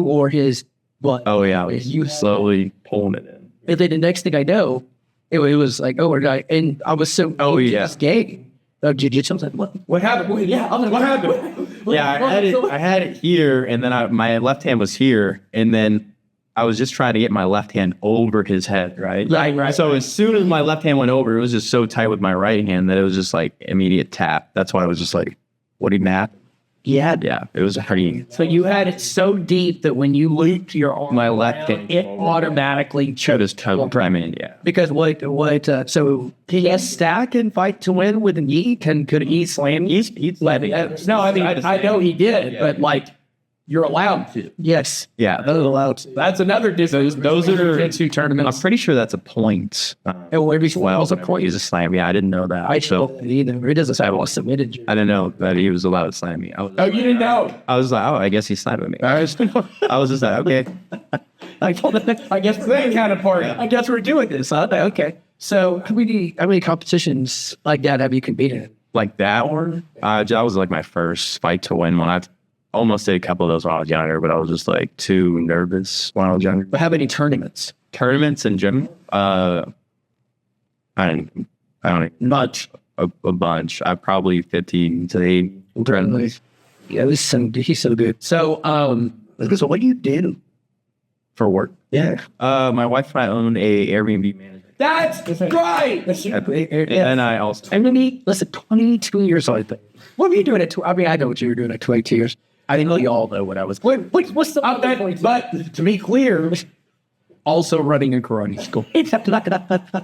Speaker 1: or his butt.
Speaker 3: Oh, yeah. You slowly pulling it in.
Speaker 1: And then the next thing I know, it was like, oh, we're going. And I was so gay of jiu-jitsu. I was like,
Speaker 2: what happened? Yeah, I'm like, what happened?
Speaker 3: Yeah, I had it here, and then my left hand was here, and then I was just trying to get my left hand over his head, right?
Speaker 1: Right.
Speaker 3: So as soon as my left hand went over, it was just so tight with my right hand that it was just like immediate tap. That's why I was just like, what did he nap? Yeah, it was pretty.
Speaker 2: So you had it so deep that when you looped your arm,
Speaker 3: my left hand,
Speaker 2: it automatically
Speaker 3: showed his toe. I mean, yeah.
Speaker 1: Because so
Speaker 2: he has stack and Fight to Win with a knee. Could he slam?
Speaker 3: He's
Speaker 2: no, I mean I know he did, but like you're allowed to.
Speaker 1: yes,
Speaker 3: yeah,
Speaker 1: those are allowed to.
Speaker 2: That's another difference. Those are jiu-jitsu tournaments.
Speaker 3: I'm pretty sure that's a point.
Speaker 1: Was a point.
Speaker 3: He's a slam. Yeah, I didn't know that.
Speaker 1: I don't either. It doesn't say I was submitted.
Speaker 3: I didn't know that he was allowed to slam me.
Speaker 2: You didn't know?
Speaker 3: I was like, I guess he's slamming me. I was just like, okay.
Speaker 2: I guess that kind of part.
Speaker 1: I guess we're doing this, huh? Okay. So how many competitions like that have you competed in?
Speaker 3: Like that one? That was like my first Fight to Win one. I almost did a couple of those when I was younger, but I was just like too nervous when I was younger.
Speaker 1: But how many tournaments?
Speaker 3: Tournaments in general? I don't
Speaker 1: much.
Speaker 3: A bunch. I probably 50 to 80 tournaments.
Speaker 1: Yeah, he's so good. So what do you do
Speaker 3: for work?
Speaker 1: Yeah.
Speaker 3: My wife and I own a Airbnb management.
Speaker 2: That's right.
Speaker 3: And I also.
Speaker 1: I mean, listen, 22 years old. What were you doing at? I mean, I know what you were doing at 22 years. I think we all know what I was. What's the?
Speaker 2: But to be clear, also running a karate school.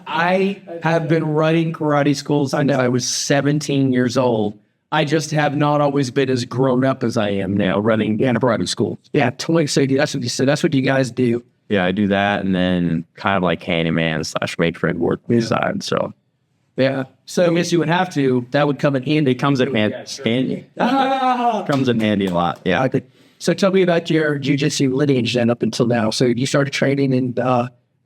Speaker 2: I have been running karate schools since I was 17 years old. I just have not always been as grown up as I am now running karate schools. Yeah, totally. So that's what you said. That's what you guys do.
Speaker 3: Yeah, I do that, and then kind of like handyman / make friend work beside. So.
Speaker 1: Yeah.
Speaker 2: So I guess you would have to. That would come in handy.
Speaker 3: It comes in handy. Comes in handy a lot. Yeah.
Speaker 1: So tell me about your jiu-jitsu lineage then up until now. So you started training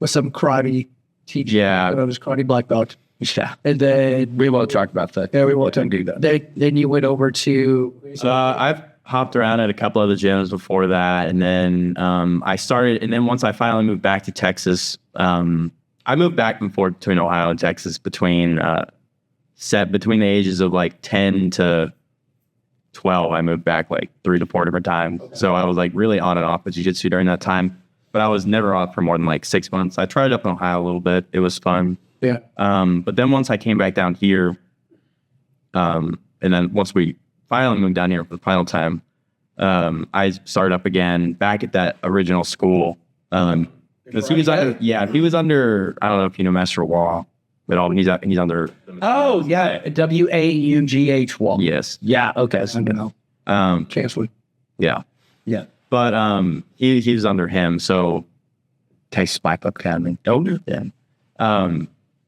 Speaker 1: with some karate teacher.
Speaker 3: Yeah.
Speaker 1: It was karate black belt.
Speaker 3: Yeah.
Speaker 1: And then
Speaker 3: We won't talk about that.
Speaker 1: yeah, we won't do that. Then you went over to
Speaker 3: I've hopped around at a couple other gyms before that, and then I started. And then once I finally moved back to Texas, I moved back and forth between Ohio and Texas between the ages of like 10 to 12. I moved back like 3 to 4 different times. Okay. So I was like really on and off with jiu-jitsu during that time, but I was never off for more than like 6 months. I tried up in Ohio a little bit. It was fun.
Speaker 1: yeah.
Speaker 3: But then once I came back down here, and then once we finally moved down here for the final time, I started up again back at that original school. Because he was under, I don't know if you know Master Wall at all. He's under.
Speaker 1: Oh yeah, WAUGH Wall.
Speaker 3: Yes.
Speaker 1: Yeah. Okay. So, you know, Chancellor.
Speaker 3: Yeah.
Speaker 1: Yeah.
Speaker 3: But he was under him. So takes Spike Up Academy. Oh yeah.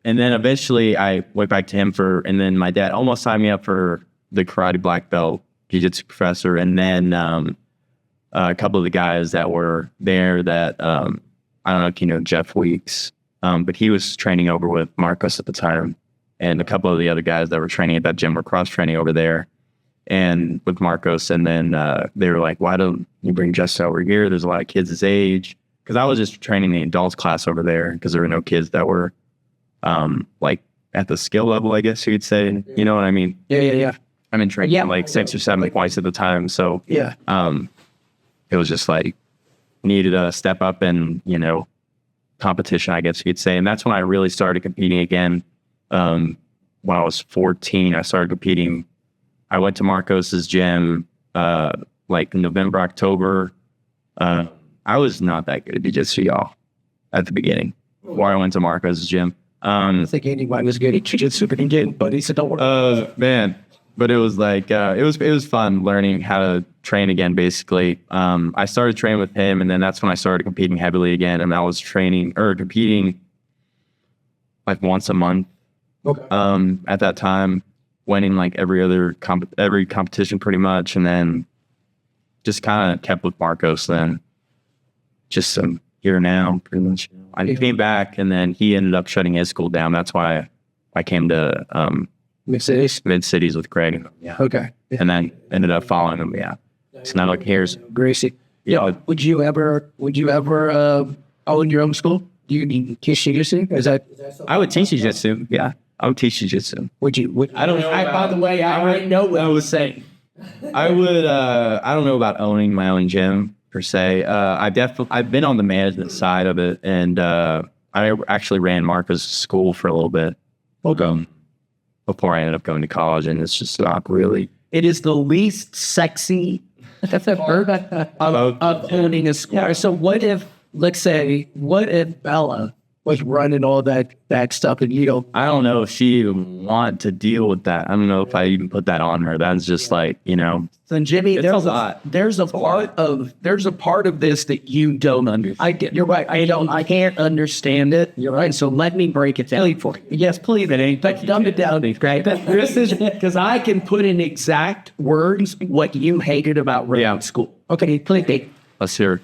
Speaker 3: And then eventually I went back to him and then my dad almost signed me up for the karate black belt jiu-jitsu professor. And then a couple of the guys that were there that I don't know if you know Jeff Weeks, but he was training over with Marcos at the time. And a couple of the other guys that were training at that gym were cross-training over there and with Marcos. And then they were like, why don't you bring Jess over here? There's a lot of kids his age. Because I was just training the adults class over there because there were no kids that were like at the skill level, I guess you'd say. You know what I mean?
Speaker 1: Yeah.
Speaker 3: I've been training like 6 or 7 points at the time. So
Speaker 1: Yeah.
Speaker 3: it was just like needed a step up in, you know, competition, I guess you'd say. And that's when I really started competing again. When I was 14, I started competing. I went to Marcos's gym like November, October. I was not that good at jiu-jitsu, y'all, at the beginning. Before I went to Marcos's gym.
Speaker 1: I think anybody was good at jiu-jitsu, but he said, don't worry.
Speaker 3: Man. But it was like, it was fun learning how to train again, basically. I started training with him, and then that's when I started competing heavily again. And I was competing like once a month.
Speaker 1: Okay.
Speaker 3: At that time, winning like every competition pretty much. And then just kind of kept with Marcos then. Just here now, pretty much. I came back, and then he ended up shutting his school down. That's why I came to Mid-Cities with Craig. Yeah.
Speaker 1: Okay.
Speaker 3: And then ended up following him. Yeah. So now look, here's
Speaker 1: Gracie.
Speaker 3: Yeah.
Speaker 1: Would you ever own your own school? Do you teach jiu-jitsu? Is that?
Speaker 3: I would teach jiu-jitsu. Yeah. I would teach jiu-jitsu.
Speaker 1: Would you?
Speaker 3: I don't know.
Speaker 1: By the way, I know what I was saying.
Speaker 3: I would. I don't know about owning my own gym per se. I've been on the management side of it, and I actually ran Marcos' school for a little bit. Before I ended up going to college, and it's just not really.
Speaker 1: It is the least sexy of owning a school. So what if Bella was running all that stuff and you don't?
Speaker 3: I don't know if she even want to deal with that. I don't know if I even put that on her. That's just like, you know.
Speaker 1: Then Jimmy,
Speaker 3: It's a lot.
Speaker 1: There's a part of this that you don't understand. You're right. I can't understand it. You're right. So let me break it down for you. Yes, please. But dumb it down, right? This is because I can put in exact words what you hated about running school. Okay, please.
Speaker 3: Let's hear it.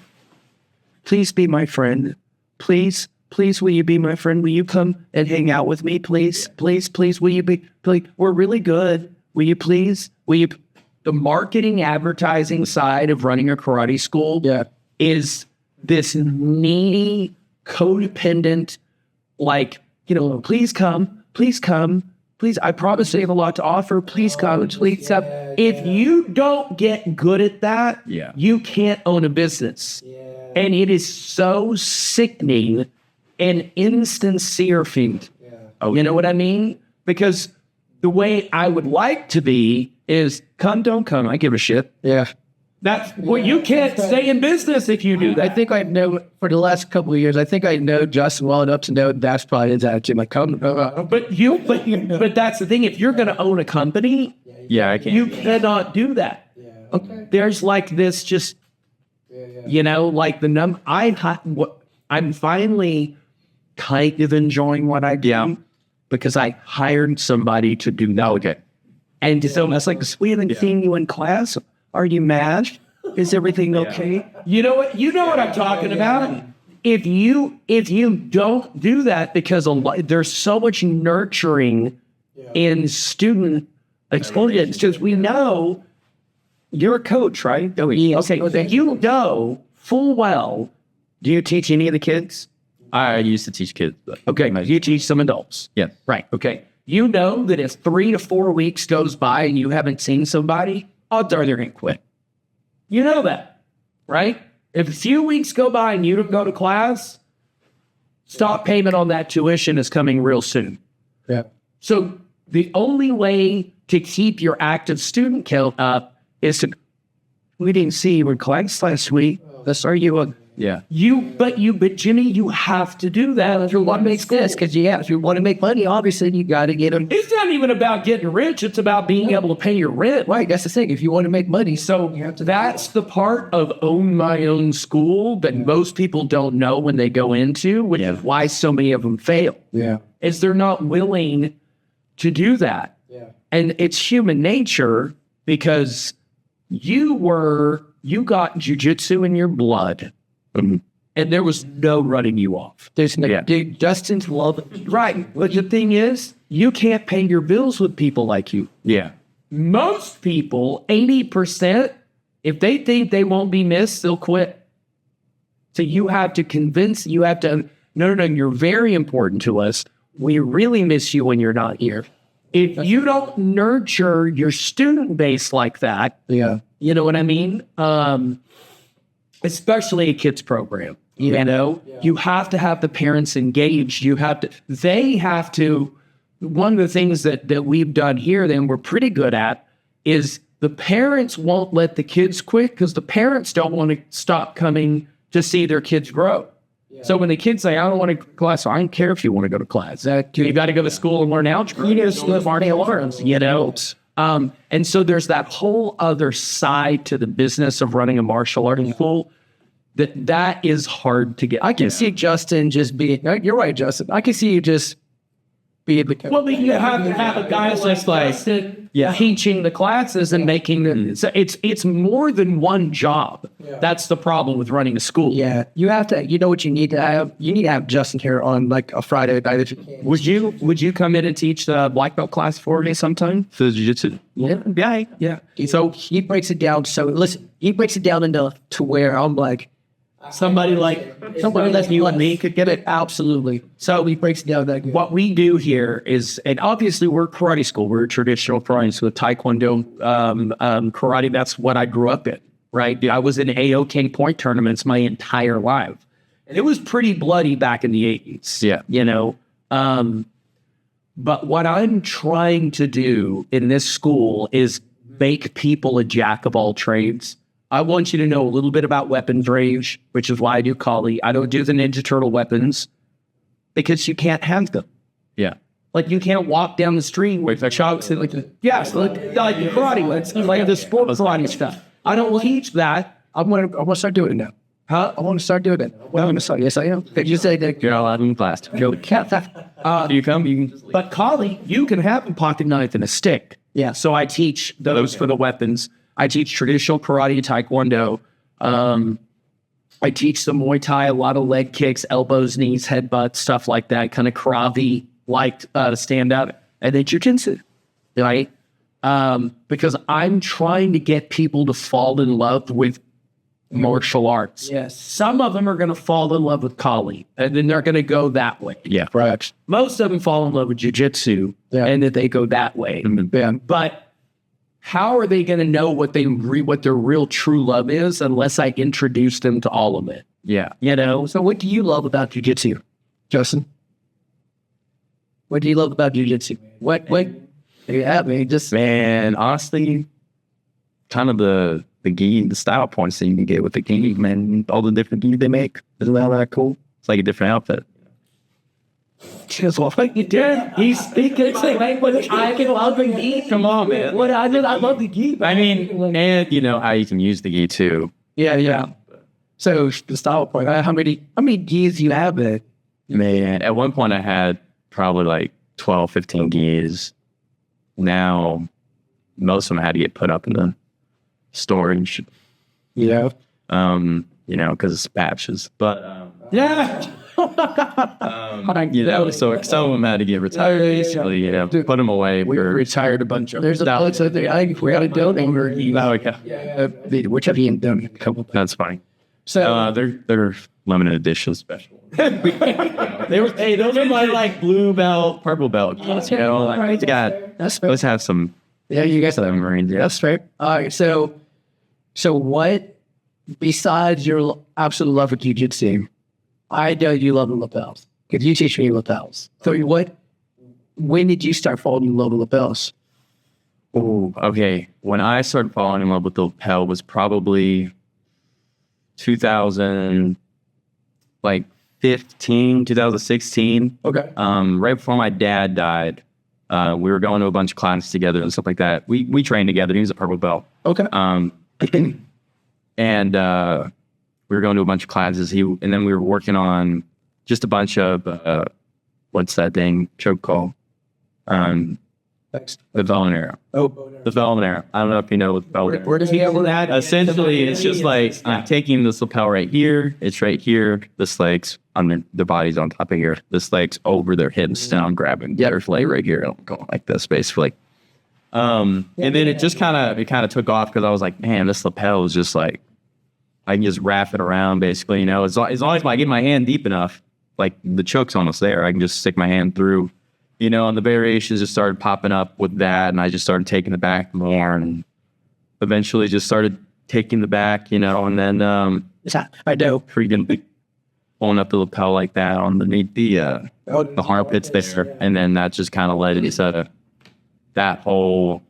Speaker 1: Please be my friend. Please, will you be my friend? Will you come and hang out with me? Please, will you be? Please, we're really good. Will you please? The marketing advertising side of running a karate school is this needy, codependent, like, you know, please come. Please, I promise I have a lot to offer. Please come. Please come. If you don't get good at that, you can't own a business. And it is so sickening and insincere feed. You know what I mean? Because the way I would like to be is come, don't come. I give a shit. Yeah. You can't stay in business if you do that. I think I know for the last couple of years, I think I know Justin well enough to know that's probably his attitude. Like, come. But that's the thing. If you're going to own a company,
Speaker 3: I can't.
Speaker 1: You cannot do that. Okay. There's like this just, you know, like the I'm finally kind of enjoying what I do because I hired somebody to do that. Okay. And so I was like, we haven't seen you in class. Are you mad? Is everything okay?
Speaker 2: You know what? You know what I'm talking about. If you don't do that, because there's so much nurturing in student experience, because we know you're a coach, right?
Speaker 1: Oh, yes.
Speaker 2: Okay, you know full well. Do you teach any of the kids?
Speaker 3: I used to teach kids. But
Speaker 2: Okay, you teach some adults.
Speaker 3: yeah.
Speaker 2: Right. Okay. You know that if 3 to 4 weeks goes by and you haven't seen somebody, odds are they're going to quit. You know that, right? If a few weeks go by and you don't go to class, stop payment on that tuition is coming real soon.
Speaker 1: Yeah.
Speaker 2: So the only way to keep your active student count up is to, we didn't see you in class last week. That's are you
Speaker 3: Yeah.
Speaker 2: but Jimmy, you have to do that if you want to make
Speaker 1: This, because if you want to make money, obviously you got to get them.
Speaker 2: It's not even about getting rich. It's about being able to pay your rent.
Speaker 1: Right, that's the thing. If you want to make money,
Speaker 2: So that's the part of own my own school that most people don't know when they go into, which is why so many of them fail.
Speaker 1: yeah,
Speaker 2: Is they're not willing to do that.
Speaker 1: yeah,
Speaker 2: And it's human nature, because you got jujitsu in your blood.
Speaker 3: Mhm.
Speaker 2: And there was no running you off.
Speaker 1: there's no,
Speaker 3: Yeah.
Speaker 1: dude, Justin's love.
Speaker 2: Right. But the thing is, you can't pay your bills with people like you.
Speaker 3: Yeah.
Speaker 2: Most people, 80%, if they think they won't be missed, they'll quit. So you have to no, you're very important to us. We really miss you when you're not here. If you don't nurture your student base like that,
Speaker 1: Yeah,
Speaker 2: you know what I mean? Especially a kids program, you know, you have to have the parents engaged. They have to, one of the things that we've done here, then we're pretty good at, is the parents won't let the kids quit because the parents don't want to stop coming to see their kids grow. So when the kids say, I don't want to go to class, I don't care if you want to go to class. You got to go to school and learn algebra. You know, and so there's that whole other side to the business of running a martial arts school that is hard to get.
Speaker 1: I can see Justin just being. You're right, Justin. I can see you just being.
Speaker 2: Well, you have to have a guy like teaching the classes and making them. So it's more than one job. That's the problem with running a school.
Speaker 1: Yeah, you have to. You know what you need to have? You need to have Justin here on like a Friday night. If you can.
Speaker 2: Would you come in and teach the black belt class for me sometime?
Speaker 3: For the jiu-jitsu.
Speaker 2: Yeah.
Speaker 1: So he breaks it down. So listen, he breaks it down into where I'm like.
Speaker 2: Somebody like you and me could get it.
Speaker 1: Absolutely. So he breaks it down that good.
Speaker 2: What we do here is, and obviously we're karate school. We're a traditional karate school, Taekwondo, karate. That's what I grew up in, right? I was in AOK point tournaments my entire life. And it was pretty bloody back in the 80s.
Speaker 3: Yeah.
Speaker 2: You know? But what I'm trying to do in this school is make people a jack of all trades. I want you to know a little bit about weapons range, which is why I do Kali. I don't do the Ninja Turtle weapons because you can't have them.
Speaker 3: Yeah.
Speaker 2: Like you can't walk down the street with chunks and like karate, like the sport karate stuff. I don't teach that.
Speaker 1: I want to start doing it now.
Speaker 2: Huh?
Speaker 1: I want to start doing it. Well, I'm going to start. Yes, I am. You say that.
Speaker 3: You're allowed in class.
Speaker 2: You come. But Kali, you can have a pocket knife and a stick.
Speaker 1: Yeah.
Speaker 2: So I teach those for the weapons. I teach traditional karate, Taekwondo. I teach some Muay Thai, a lot of leg kicks, elbows, knees, headbutts, stuff like that, kind of karate like stand up, and then jiu-jitsu, right? Because I'm trying to get people to fall in love with martial arts.
Speaker 1: Yes.
Speaker 2: Some of them are going to fall in love with Kali, and then they're going to go that way.
Speaker 3: Yeah.
Speaker 1: Right.
Speaker 2: Most of them fall in love with jiu-jitsu, and then they go that way.
Speaker 1: Yeah.
Speaker 2: But how are they going to know what their real true love is unless I introduce them to all of it?
Speaker 3: Yeah.
Speaker 2: You know?
Speaker 1: So what do you love about jiu-jitsu, Justin? What do you love about jiu-jitsu? What? Yeah, man,
Speaker 3: Man, honestly, kind of the gi, the style points that you can get with the gi, man, all the different gi they make. Isn't that cool? It's like a different outfit.
Speaker 2: Just like you did. He's speaking language. I can love the gi. Come on, man. What I love the gi.
Speaker 3: I mean, and you know how you can use the gi too.
Speaker 1: Yeah. So the style point. How many gis do you have there?
Speaker 3: Man, at one point I had probably like 12, 15 gis. Now, most of them had to get put up in the storage.
Speaker 1: Yeah.
Speaker 3: Because it's patches. But
Speaker 2: Yeah.
Speaker 3: so some of them had to get retired. Basically, put them away.
Speaker 1: We retired a bunch of. There's a bunch of I think we got to do it. Which have you done? A couple.
Speaker 3: That's funny.
Speaker 1: So
Speaker 3: they're limited edition special.
Speaker 2: Those are my like blue belt,
Speaker 3: Purple belt. Let's have some.
Speaker 1: Yeah, you guys
Speaker 3: have them Marines. Yeah.
Speaker 1: That's fair. All right, so what besides your absolute love for jiu-jitsu? I know you love the lapels because you teach me lapels. So when did you start falling in love with lapels?
Speaker 3: Oh, okay. When I started falling in love with the lapel was probably 2016.
Speaker 1: Okay.
Speaker 3: Right before my dad died. We were going to a bunch of classes together and stuff like that. We trained together. He was a purple belt.
Speaker 1: Okay.
Speaker 3: And we were going to a bunch of classes. And then we were working on just a bunch of what's that thing? Choke call. The Velvet Arrow.
Speaker 1: Oh,
Speaker 3: the Velvet Arrow. I don't know if you know what the Velvet Arrow.
Speaker 1: Where does he have that?
Speaker 3: Essentially, it's just like I'm taking this lapel right here. It's right here. This leg's on their body's on top of here. This leg's over their hips, and I'm grabbing their leg right here. I'm going like this, basically. And then it just kind of took off because I was like, man, this lapel is just like I can just wrap it around, basically. As long as I get my hand deep enough, like the choke's almost there, I can just stick my hand through. And the variations just started popping up with that, and I just started taking the back more, and eventually just started taking the back, and then
Speaker 1: I know.
Speaker 3: freaking pulling up the lapel like that underneath the armpits there, and then that just kind of led into that whole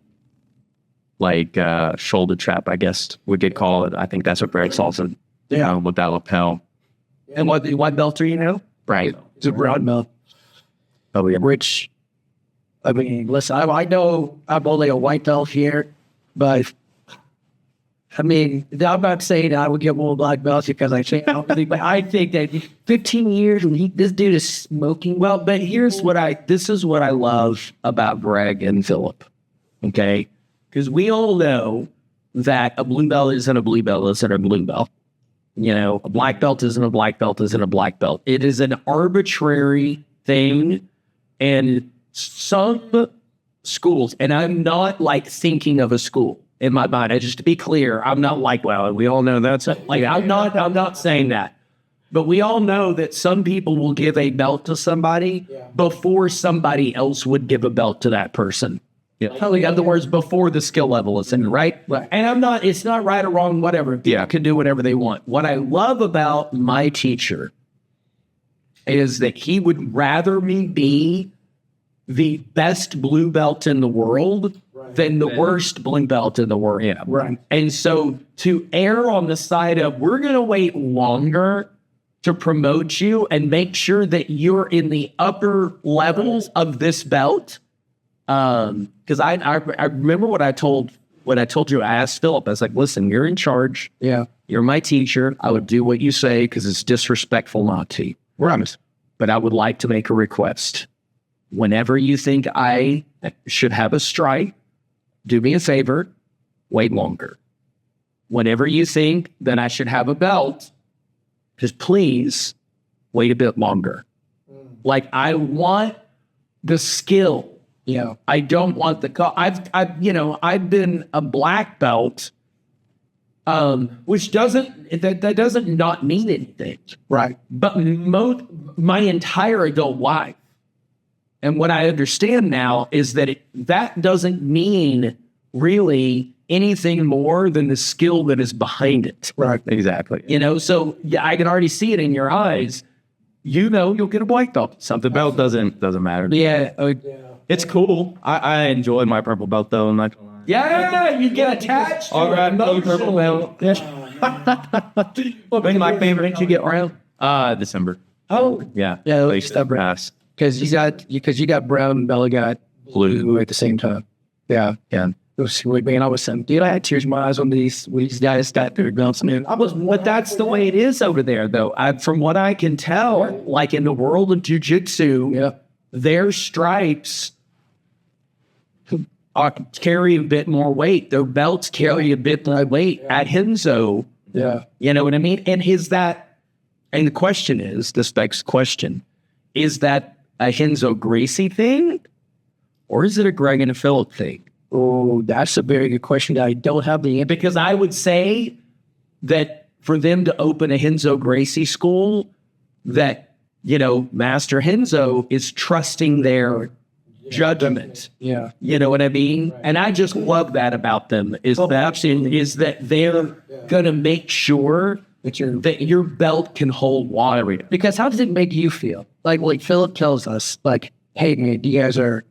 Speaker 3: shoulder trap, I guess we could call it. I think that's what Greg calls it. With that lapel.
Speaker 1: And what belt are you now?
Speaker 3: Right.
Speaker 1: It's a brown belt.
Speaker 3: Oh, yeah.
Speaker 1: Which, I mean, listen, I know I'm only a white belt here, but I mean, I'm not saying I would get more black belts because I say but I think that 15 years and this dude is smoking well. But this is what I love about Greg and Philip, okay? Because we all know that a blue belt isn't a blue belt isn't a blue belt. A black belt isn't a black belt isn't a black belt. It is an arbitrary thing. And some schools, and I'm not thinking of a school in my mind. Just to be clear, I'm not we all know that's I'm not saying that. But we all know that some people will give a belt to somebody before somebody else would give a belt to that person. Yeah. In other words, before the skill level is in, right? And it's not right or wrong, whatever. People can do whatever they want. What I love about my teacher is that he would rather me be the best blue belt in the world than the worst blue belt in the world.
Speaker 2: Yeah.
Speaker 1: Right. And so to err on the side of we're going to wait longer to promote you and make sure that you're in the upper levels of this belt. Because I remember what I told you. I asked Philip, I was like, listen, you're in charge.
Speaker 2: Yeah.
Speaker 1: You're my teacher. I would do what you say because it's disrespectful not to.
Speaker 2: Right.
Speaker 1: But I would like to make a request. Whenever you think I should have a strike, do me a favor, wait longer. Whenever you think that I should have a belt, just please wait a bit longer. I want the skill. I don't want the. I've been a black belt. Which that doesn't not mean anything.
Speaker 2: Right.
Speaker 1: But my entire adult life. And what I understand now is that that doesn't mean really anything more than the skill that is behind it.
Speaker 2: Right.
Speaker 3: Exactly.
Speaker 1: So I can already see it in your eyes. You'll get a black belt.
Speaker 3: The belt doesn't matter.
Speaker 1: Yeah.
Speaker 3: It's cool. I enjoy my purple belt though. I'm not gonna lie.
Speaker 1: Yeah, you get attached.
Speaker 3: All right, no purple belt.
Speaker 1: What my favorite did you get around?
Speaker 3: December.
Speaker 1: Oh,
Speaker 3: Yeah.
Speaker 1: Yeah,
Speaker 3: Stubborn ass.
Speaker 1: because you got brown and Bella got blue at the same time. Yeah.
Speaker 3: Yeah.
Speaker 1: It was sweet, man. I was saying, dude, I had tears in my eyes when these guys got their belts. Man, but that's the way it is over there, though. From what I can tell, in the world of jiu-jitsu, their stripes carry a bit more weight. Their belts carry a bit more weight. At Renzo Yeah.
Speaker 2: You know what I mean? And and the question is, this begs the question, is that a Renzo Gracie thing, or is it a Greg and a Philip thing?
Speaker 1: Oh, that's a very good question. I don't have the answer.
Speaker 2: Because I would say that for them to open a Renzo Gracie school, that, you know, Master Renzo is trusting their judgment.
Speaker 1: Yeah.
Speaker 2: You know what I mean? And I just love that about them, is that they're going to make sure that your belt can hold water.
Speaker 1: Because how does it make you feel? Like Philip tells us, like, hey, man, you guys are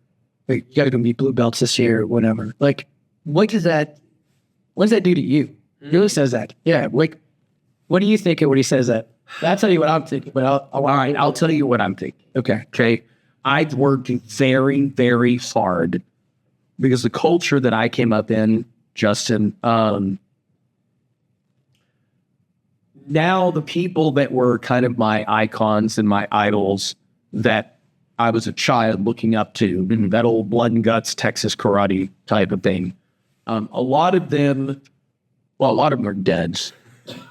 Speaker 1: going to be blue belts this year or whatever. Like, what does that do to you? Who says that? Yeah. Like, what do you think when he says that? I'll tell you what I'm thinking, but
Speaker 2: I'll tell you what I'm thinking.
Speaker 1: Okay.
Speaker 2: I've worked very, very hard because the culture that I came up in, Justin, now the people that were kind of my icons and my idols that I was a child looking up to, that old blood and guts Texas karate type of thing. A lot of them are dead.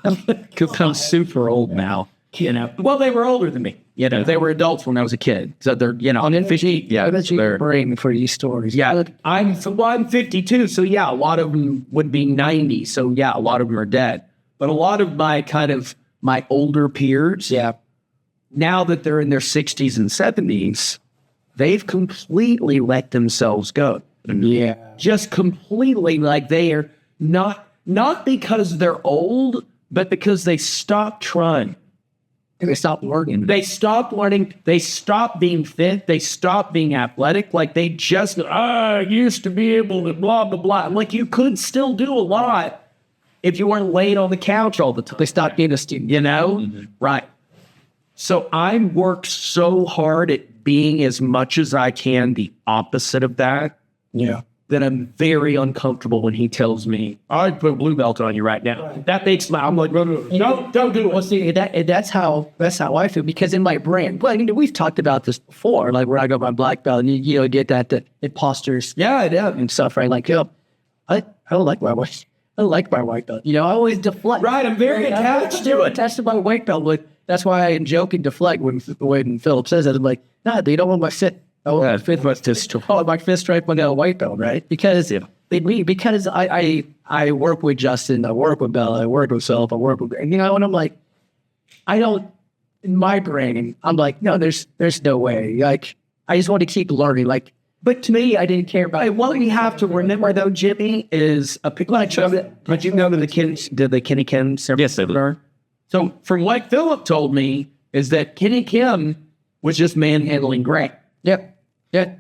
Speaker 2: Because I'm super old now, you know. Well, they were older than me. You know, they were adults when I was a kid. So they're, you know,
Speaker 1: on NFG.
Speaker 2: Yeah,
Speaker 1: they're brain for these stories.
Speaker 2: Yeah, I'm 52. So yeah, a lot of them would be 90. So yeah, a lot of them are dead. But a lot of my older peers, now that they're in their 60s and 70s, they've completely let themselves go.
Speaker 1: Yeah.
Speaker 2: Just completely, like they are not because they're old, but because they stopped trying.
Speaker 1: They stopped learning.
Speaker 2: They stopped learning. They stopped being fit. They stopped being athletic. Like they just, I used to be able to blah, blah, blah. Like you could still do a lot if you weren't laying on the couch all the time.
Speaker 1: They stopped being a student.
Speaker 2: You know? Right. So I work so hard at being as much as I can the opposite of that.
Speaker 1: Yeah.
Speaker 2: That I'm very uncomfortable when he tells me, I'd put a blue belt on you right now. Right. That makes me, I'm like, no, don't do it.
Speaker 1: Well, see, that's how I feel, because in my brain, well, you know, we've talked about this before, like where I got my black belt and you know, get that imposters.
Speaker 2: Yeah,
Speaker 1: and stuff, right? Like, you know, I don't like my white. I don't like my white belt. You know, I always deflect.
Speaker 2: Right, I'm very attached to it.
Speaker 1: Attached to my white belt. But that's why I joke and deflect when Philip says that. I'm like, nah, they don't want my fit. Oh, my fifth stripe on the white belt, right? Because I work with Justin, I work with Bella, I work with Philip, I work with, you know, and I'm like, I don't, in my brain, I'm like, no, there's no way. Like, I just want to keep learning. Like, but to me, I didn't care about it. What we have to remember though, Jimmy, is a pick like but you know that the kids did the Kenny Kim ceremony?
Speaker 3: Yes, they did.
Speaker 2: So from what Philip told me is that Kenny Kim was just manhandling Greg.
Speaker 1: Yep. Yeah.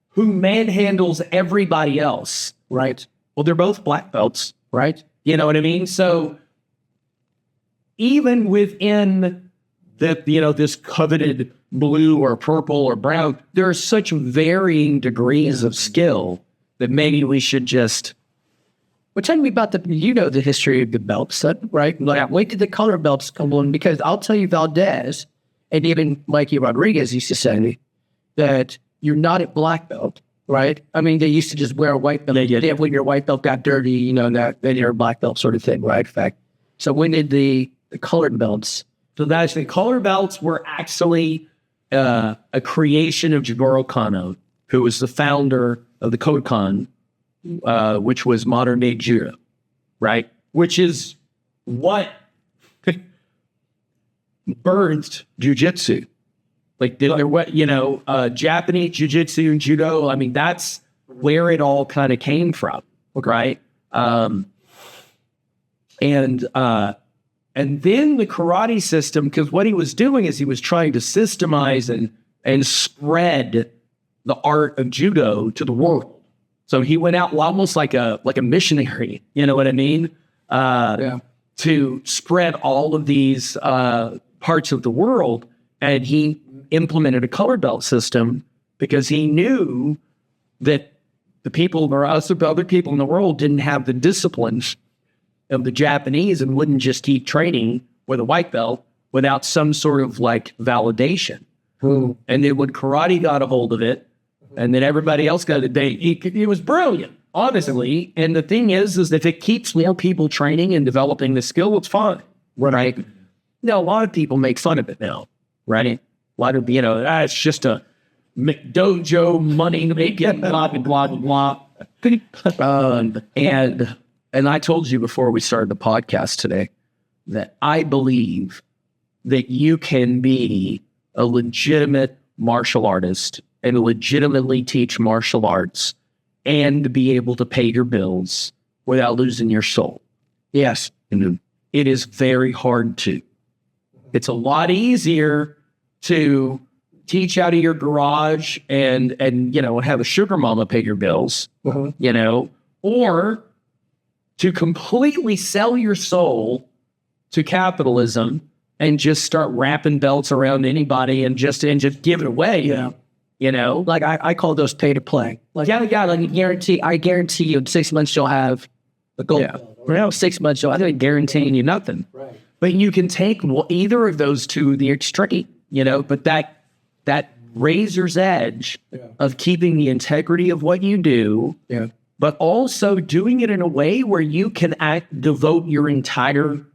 Speaker 2: Who manhandles everybody else, right? Well, they're both black belts,
Speaker 1: right?
Speaker 2: You know what I mean? So even within this coveted blue or purple or brown, there are such varying degrees of skill that maybe we should just.
Speaker 1: Well, tell me about the history of the belts, right? Like, wait till the color belts come on, because I'll tell you, Valdez and even Mikey Rodriguez used to say that you're not a black belt, right? I mean, they used to just wear a white belt. When your white belt got dirty, you know, then you're a black belt sort of thing, right? In fact, so when did the colored belts?
Speaker 2: So that's the color belts were actually a creation of Jigoro Kano, who was the founder of the Kodokan, which was modern day judo, right? Which is what birthed jujitsu. Like, Japanese jiu-jitsu and judo, I mean, that's where it all kind of came from, right? And then the karate system, because what he was doing is he was trying to systemize and spread the art of judo to the world. So he went out almost like a missionary, you know what I mean? To spread all of these parts of the world, and he implemented a color belt system because he knew that the other people in the world didn't have the disciplines of the Japanese and wouldn't just keep training with a white belt without some sort of like validation. And then when karate got a hold of it, and then everybody else got it, it was brilliant. honestly. And the thing is if it keeps more people training and developing the skill, it's fine. Right. Now, a lot of people make fun of it now. Right. A lot of, it's just a McDojo money making, blah, blah, blah, blah. And I told you before we started the podcast today that I believe that you can be a legitimate martial artist and legitimately teach martial arts and be able to pay your bills without losing your soul. Yes. It is very hard to. It's a lot easier to teach out of your garage and have a sugar mama pay your bills, or to completely sell your soul to capitalism and just start wrapping belts around anybody and just give it away. Like I call those pay to play. Like, like I guarantee you in 6 months you'll have a gold. Yeah. 6 months I ain't guaranteeing you nothing. Right. But you can take either of those to the extreme, but that razor's edge of keeping the integrity of what you do, but also doing it in a way where you can devote your entire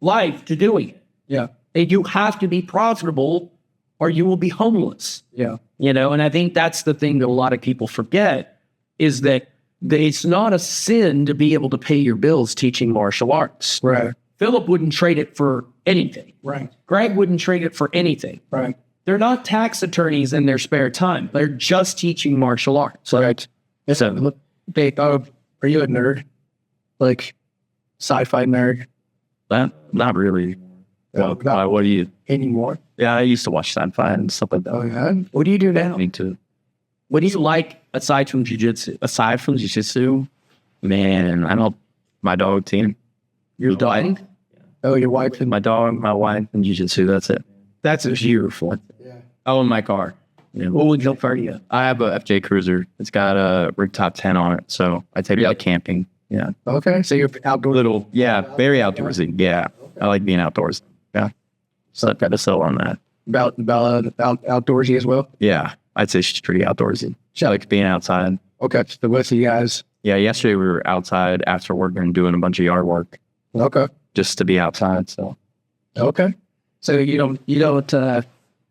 Speaker 2: life to doing it. Yeah. And you have to be profitable or you will be homeless. Yeah. And I think that's the thing that a lot of people forget is that it's not a sin to be able to pay your bills teaching martial arts. Right. Philip wouldn't trade it for anything. Right. Greg wouldn't trade it for anything. Right. They're not tax attorneys in their spare time. They're just teaching martial arts. Right. So, are you a nerd? Like, sci-fi nerd?
Speaker 3: Not really. What do you...
Speaker 2: Anymore?
Speaker 3: Yeah, I used to watch sci-fi and stuff like that.
Speaker 2: Oh, yeah? What do you do now?
Speaker 3: Me too.
Speaker 2: What do you like aside from jiu-jitsu?
Speaker 3: Aside from jiu-jitsu, man, I know my dog team.
Speaker 2: Your dog? Oh, your wife and
Speaker 3: my dog, my wife, and jiu-jitsu. That's it.
Speaker 2: That's beautiful. Yeah.
Speaker 3: Oh, and my car.
Speaker 2: What would you car do you?
Speaker 3: I have a FJ Cruiser. It's got a rig top 10 on it, so I take it like camping. Yeah.
Speaker 2: Okay. So you're outdoor.
Speaker 3: Very outdoorsy. Yeah. I like being outdoors. Yeah. So I've got a sell on that.
Speaker 2: About outdoorsy as well?
Speaker 3: Yeah. I'd say she's pretty outdoorsy. She likes being outside.
Speaker 2: Okay. So what's you guys?
Speaker 3: Yeah. Yesterday we were outside after work and doing a bunch of yard work.
Speaker 2: Okay.
Speaker 3: Just to be outside. So.
Speaker 2: Okay. So you don't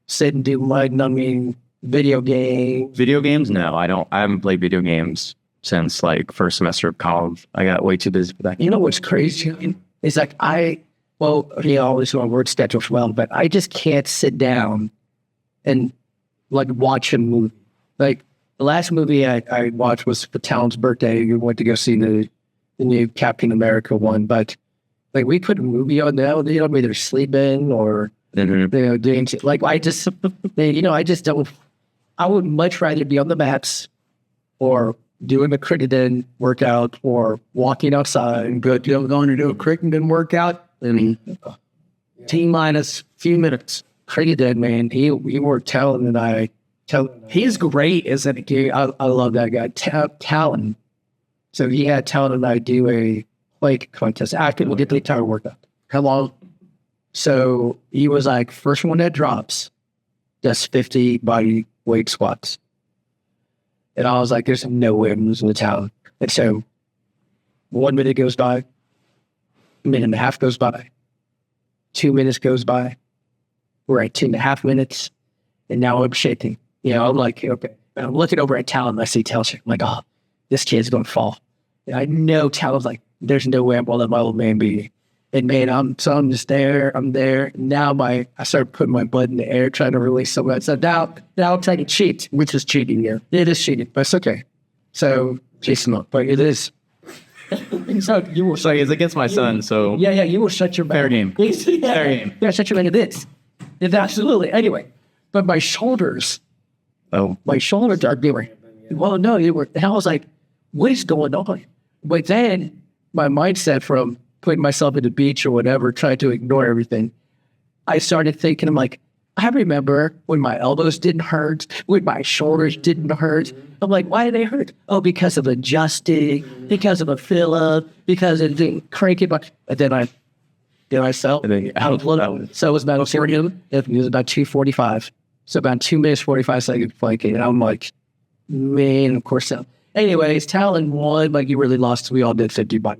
Speaker 2: sit and do video games?
Speaker 3: Video games? No, I don't. I haven't played video games since like first semester of college. I got way too busy for that.
Speaker 2: You know what's crazy? It's like always on work schedule as well, but I just can't sit down and like watch a movie. Like the last movie I watched was for Talon's birthday. We went to go see the new Captain America one, but like we put a movie on now, they're sleeping or doing shit. Like I just don't. I would much rather be on the mats or doing a cricket workout or walking outside and going to do a cricket workout. T-minus few minutes. Cricket man, he worked Talon and I. He's great, isn't he? I love that guy. Talon. So he had Talon and I do a like contest after we'll get the entire workout. Come on. So he was like, first one that drops, does 50 body weight squats. And I was like, there's no way I'm losing the Talon. And so 1 minute goes by, a minute and a half goes by, 2 minutes goes by. We're at 2.5 minutes. And now I'm shaking. I'm like, okay. And I'm looking over at Talon and I see Talon. I'm like, oh, this kid's going to fall. And I know Talon's like, there's no way I'm going to let my old man be. And man, I'm just there. I'm there. Now I start putting my butt in the air, trying to release some of that. So now I'm trying to cheat, which is cheating here. It is cheating, but it's okay. So, Jason, but it is.
Speaker 3: So you will say it's against my son, so.
Speaker 2: Yeah, you will shut your mouth.
Speaker 3: Fair game.
Speaker 2: Fair game. Yeah, shut your mouth. It is. It's absolutely. Anyway, but my shoulders.
Speaker 3: Oh.
Speaker 2: My shoulders are doing. Well, no, they were. And I was like, what is going on? But then my mindset from putting myself at the beach or whatever, trying to ignore everything, I started thinking, I'm like, I remember when my elbows didn't hurt, when my shoulders didn't hurt. I'm like, why did they hurt? Oh, because of adjusting, because of a fill-up, because of the cranking. And then I felt out of blood. So it was about 2:45. So about 2 minutes, 45 seconds planking. And I'm like, man, of course. And
Speaker 1: Anyways, Talon won, like you really lost. We all did 50 by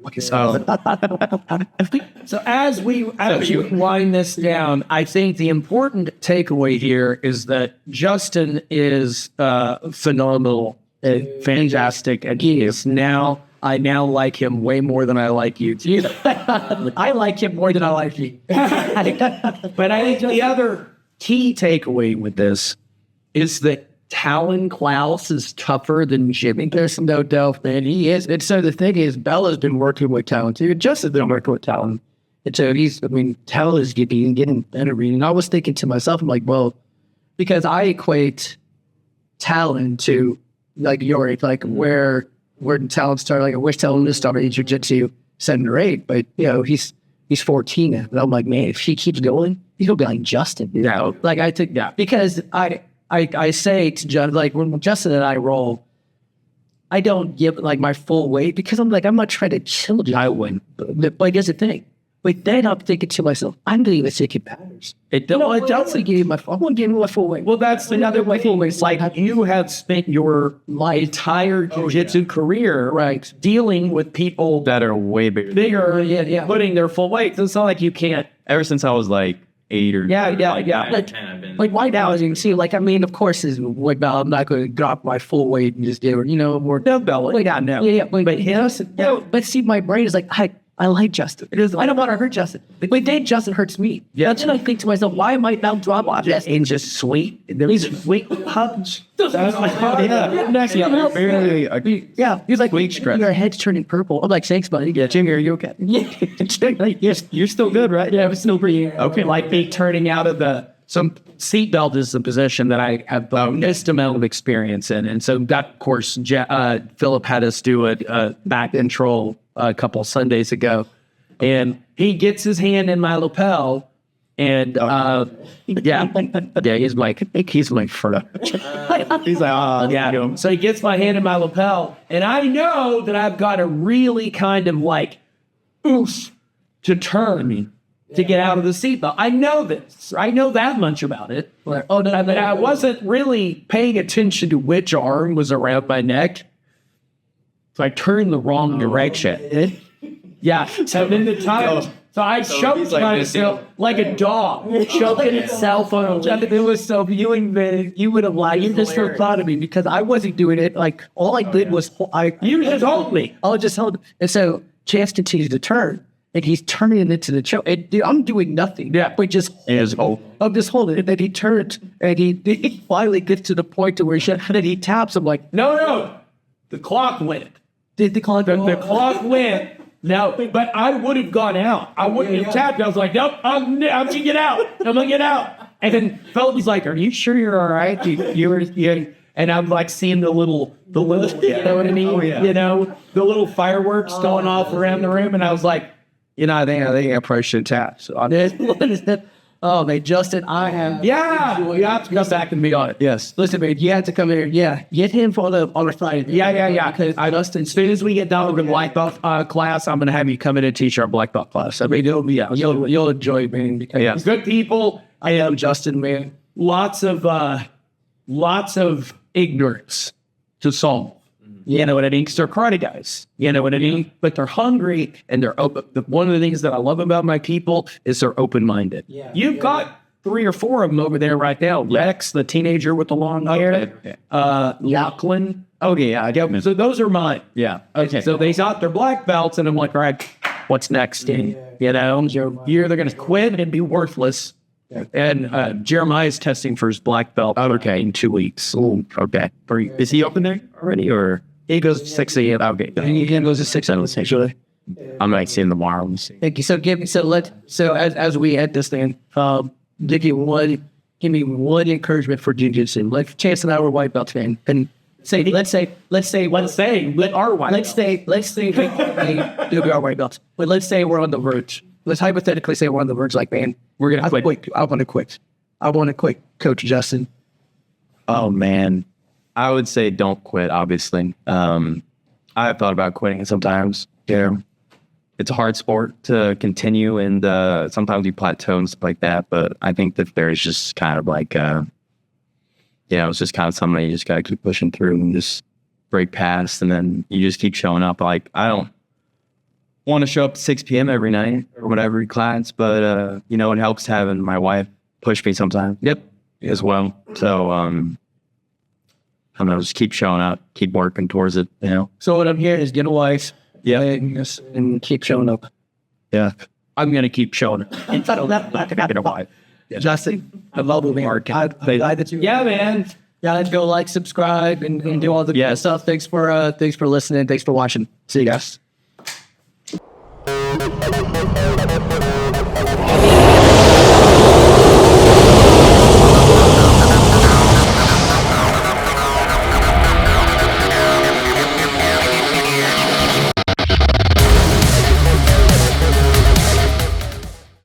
Speaker 2: So as we wind this down, I think the important takeaway here is that Justin is phenomenal, fantastic, and he is now. I now like him way more than I like you. I like him more than I like you. But I think the other key takeaway with this is that Talon Klaus is tougher than Jimmy.
Speaker 1: There's no doubt, man. He is. And so the thing is, Bella's been working with Talon too. Justin's been working with Talon. And so Talon is getting better. And I was thinking to myself, I'm like, well, because I equate Talon to like Yorick, like where Talon started. Like I wish Talon started in jiu-jitsu 7 or 8, but he's 14 now. And I'm like, man, if he keeps going, he's gonna be like Justin. Like I think because I say to John, like when Justin and I roll, I don't give like my full weight because I'm not trying to chill. I win, but here's the thing. But then I'm thinking to myself, I'm doing the taking patterns. I want to give my full weight.
Speaker 2: Well, that's another way. It's like you have spent your entire jiu-jitsu career dealing with people
Speaker 3: that are way bigger,
Speaker 2: putting their full weight. So it's not like you can't.
Speaker 3: Ever since I was like 8 or
Speaker 2: 10,
Speaker 1: like why now? As you can see, like I mean, of course, I'm not going to drop my full weight and just do more
Speaker 2: dumbbell.
Speaker 1: But see, my brain is like I like Justin. I don't want to hurt Justin. But then Justin hurts me. Then I think to myself, why am I not drop off this and just sweet? These sweet hugs.
Speaker 3: He's like,
Speaker 1: your head's turning purple. I'm like, thanks, buddy.
Speaker 3: Jimmy, are you okay?
Speaker 1: You're still good, right?
Speaker 2: Yeah, I'm still pretty okay. Like me turning out of some seatbelt is the position that I have the most amount of experience in. And so that, of course, Philip had us do a back control a couple of Sundays ago. And he gets his hand in my lapel and he's like further.
Speaker 3: He's like,
Speaker 2: So he gets my hand in my lapel and I know that I've got to really kind of like oof to turn me to get out of the seatbelt. I know this. I know that much about it. But I wasn't really paying attention to which arm was around my neck. So I turned the wrong direction. So then the time, so I choked myself like a dog, choking itself on a It was so viewing that you would have lied. You just thought of me because I wasn't doing it. Like all I did was you just hold me.
Speaker 1: I just held. And so Chance continues to turn. And he's turning it into the choke. I'm doing nothing. But just I'm just holding it. And then he turns and he finally gets to the point to where he taps. I'm like,
Speaker 2: no. The clock went.
Speaker 1: Did the clock
Speaker 2: go? The clock went. No, but I would have gone out. I wouldn't have tapped. I was like, nope, I'm gonna get out. I'm gonna get out. And then Philip's like, are you sure you're all right? And I'm like seeing the little, you know what I mean? The little fireworks going off around the room. And I was like, I think I probably should tap. So I did.
Speaker 1: Oh, man, Justin, I have.
Speaker 2: You have to come back and be on it.
Speaker 1: Yes. Listen, man, you have to come here. Yeah. Get him on the Friday.
Speaker 2: Yeah. Because Justin, as soon as we get done with the black belt class, I'm going to have you come in and teach our black belt class. I mean, you'll enjoy it, man. Because good people. I am Justin, man. Lots of ignorance to solve. You know what I mean? Because they're karate guys. You know what I mean? But they're hungry and they're open. One of the things that I love about my people is they're open-minded. Yeah. You've got 3 or 4 of them over there right now. Lex, the teenager with the long hair. Lachlan. So those are mine.
Speaker 3: Yeah.
Speaker 2: Okay. So they got their black belts and I'm like, all right, what's next? You're either going to quit and be worthless. And Jeremiah's testing for his black belt in 2 weeks.
Speaker 3: Okay. Is he open there already or?
Speaker 2: He goes to 6 a.m.
Speaker 1: Okay. He goes to 6 a.m. actually.
Speaker 3: I'm like seeing tomorrow.
Speaker 1: Thank you. So as we end this thing, give me one encouragement for jiu-jitsu. Like Chance and I were white belts, man, and let's say we are white belts, but let's say we're on the verge. Let's hypothetically say we're on the verge. Like, man, we're gonna quit. I want to quit, Coach Justin.
Speaker 3: Oh man. I would say don't quit, obviously. I've thought about quitting sometimes. It's a hard sport to continue and sometimes you plateau and stuff like that. But I think that there's just kind of like, it's just kind of something that you just got to keep pushing through and just break past, and then you just keep showing up. Like, I don't want to show up at 6 p.m. every night or whatever class, but you know, it helps having my wife push me sometimes.
Speaker 2: Yep.
Speaker 3: As well. So I don't know, just keep showing up, keep working towards it, you know.
Speaker 1: So what I'm hearing is get a wife.
Speaker 3: Yeah.
Speaker 1: And keep showing up.
Speaker 3: Yeah.
Speaker 2: I'm going to keep showing it.
Speaker 3: Get a wife.
Speaker 1: Justin, I love the market. I'm glad that you.
Speaker 2: Yeah, man.
Speaker 1: Yeah, go like, subscribe, and do all the good stuff. Thanks for listening. Thanks for watching. See you guys.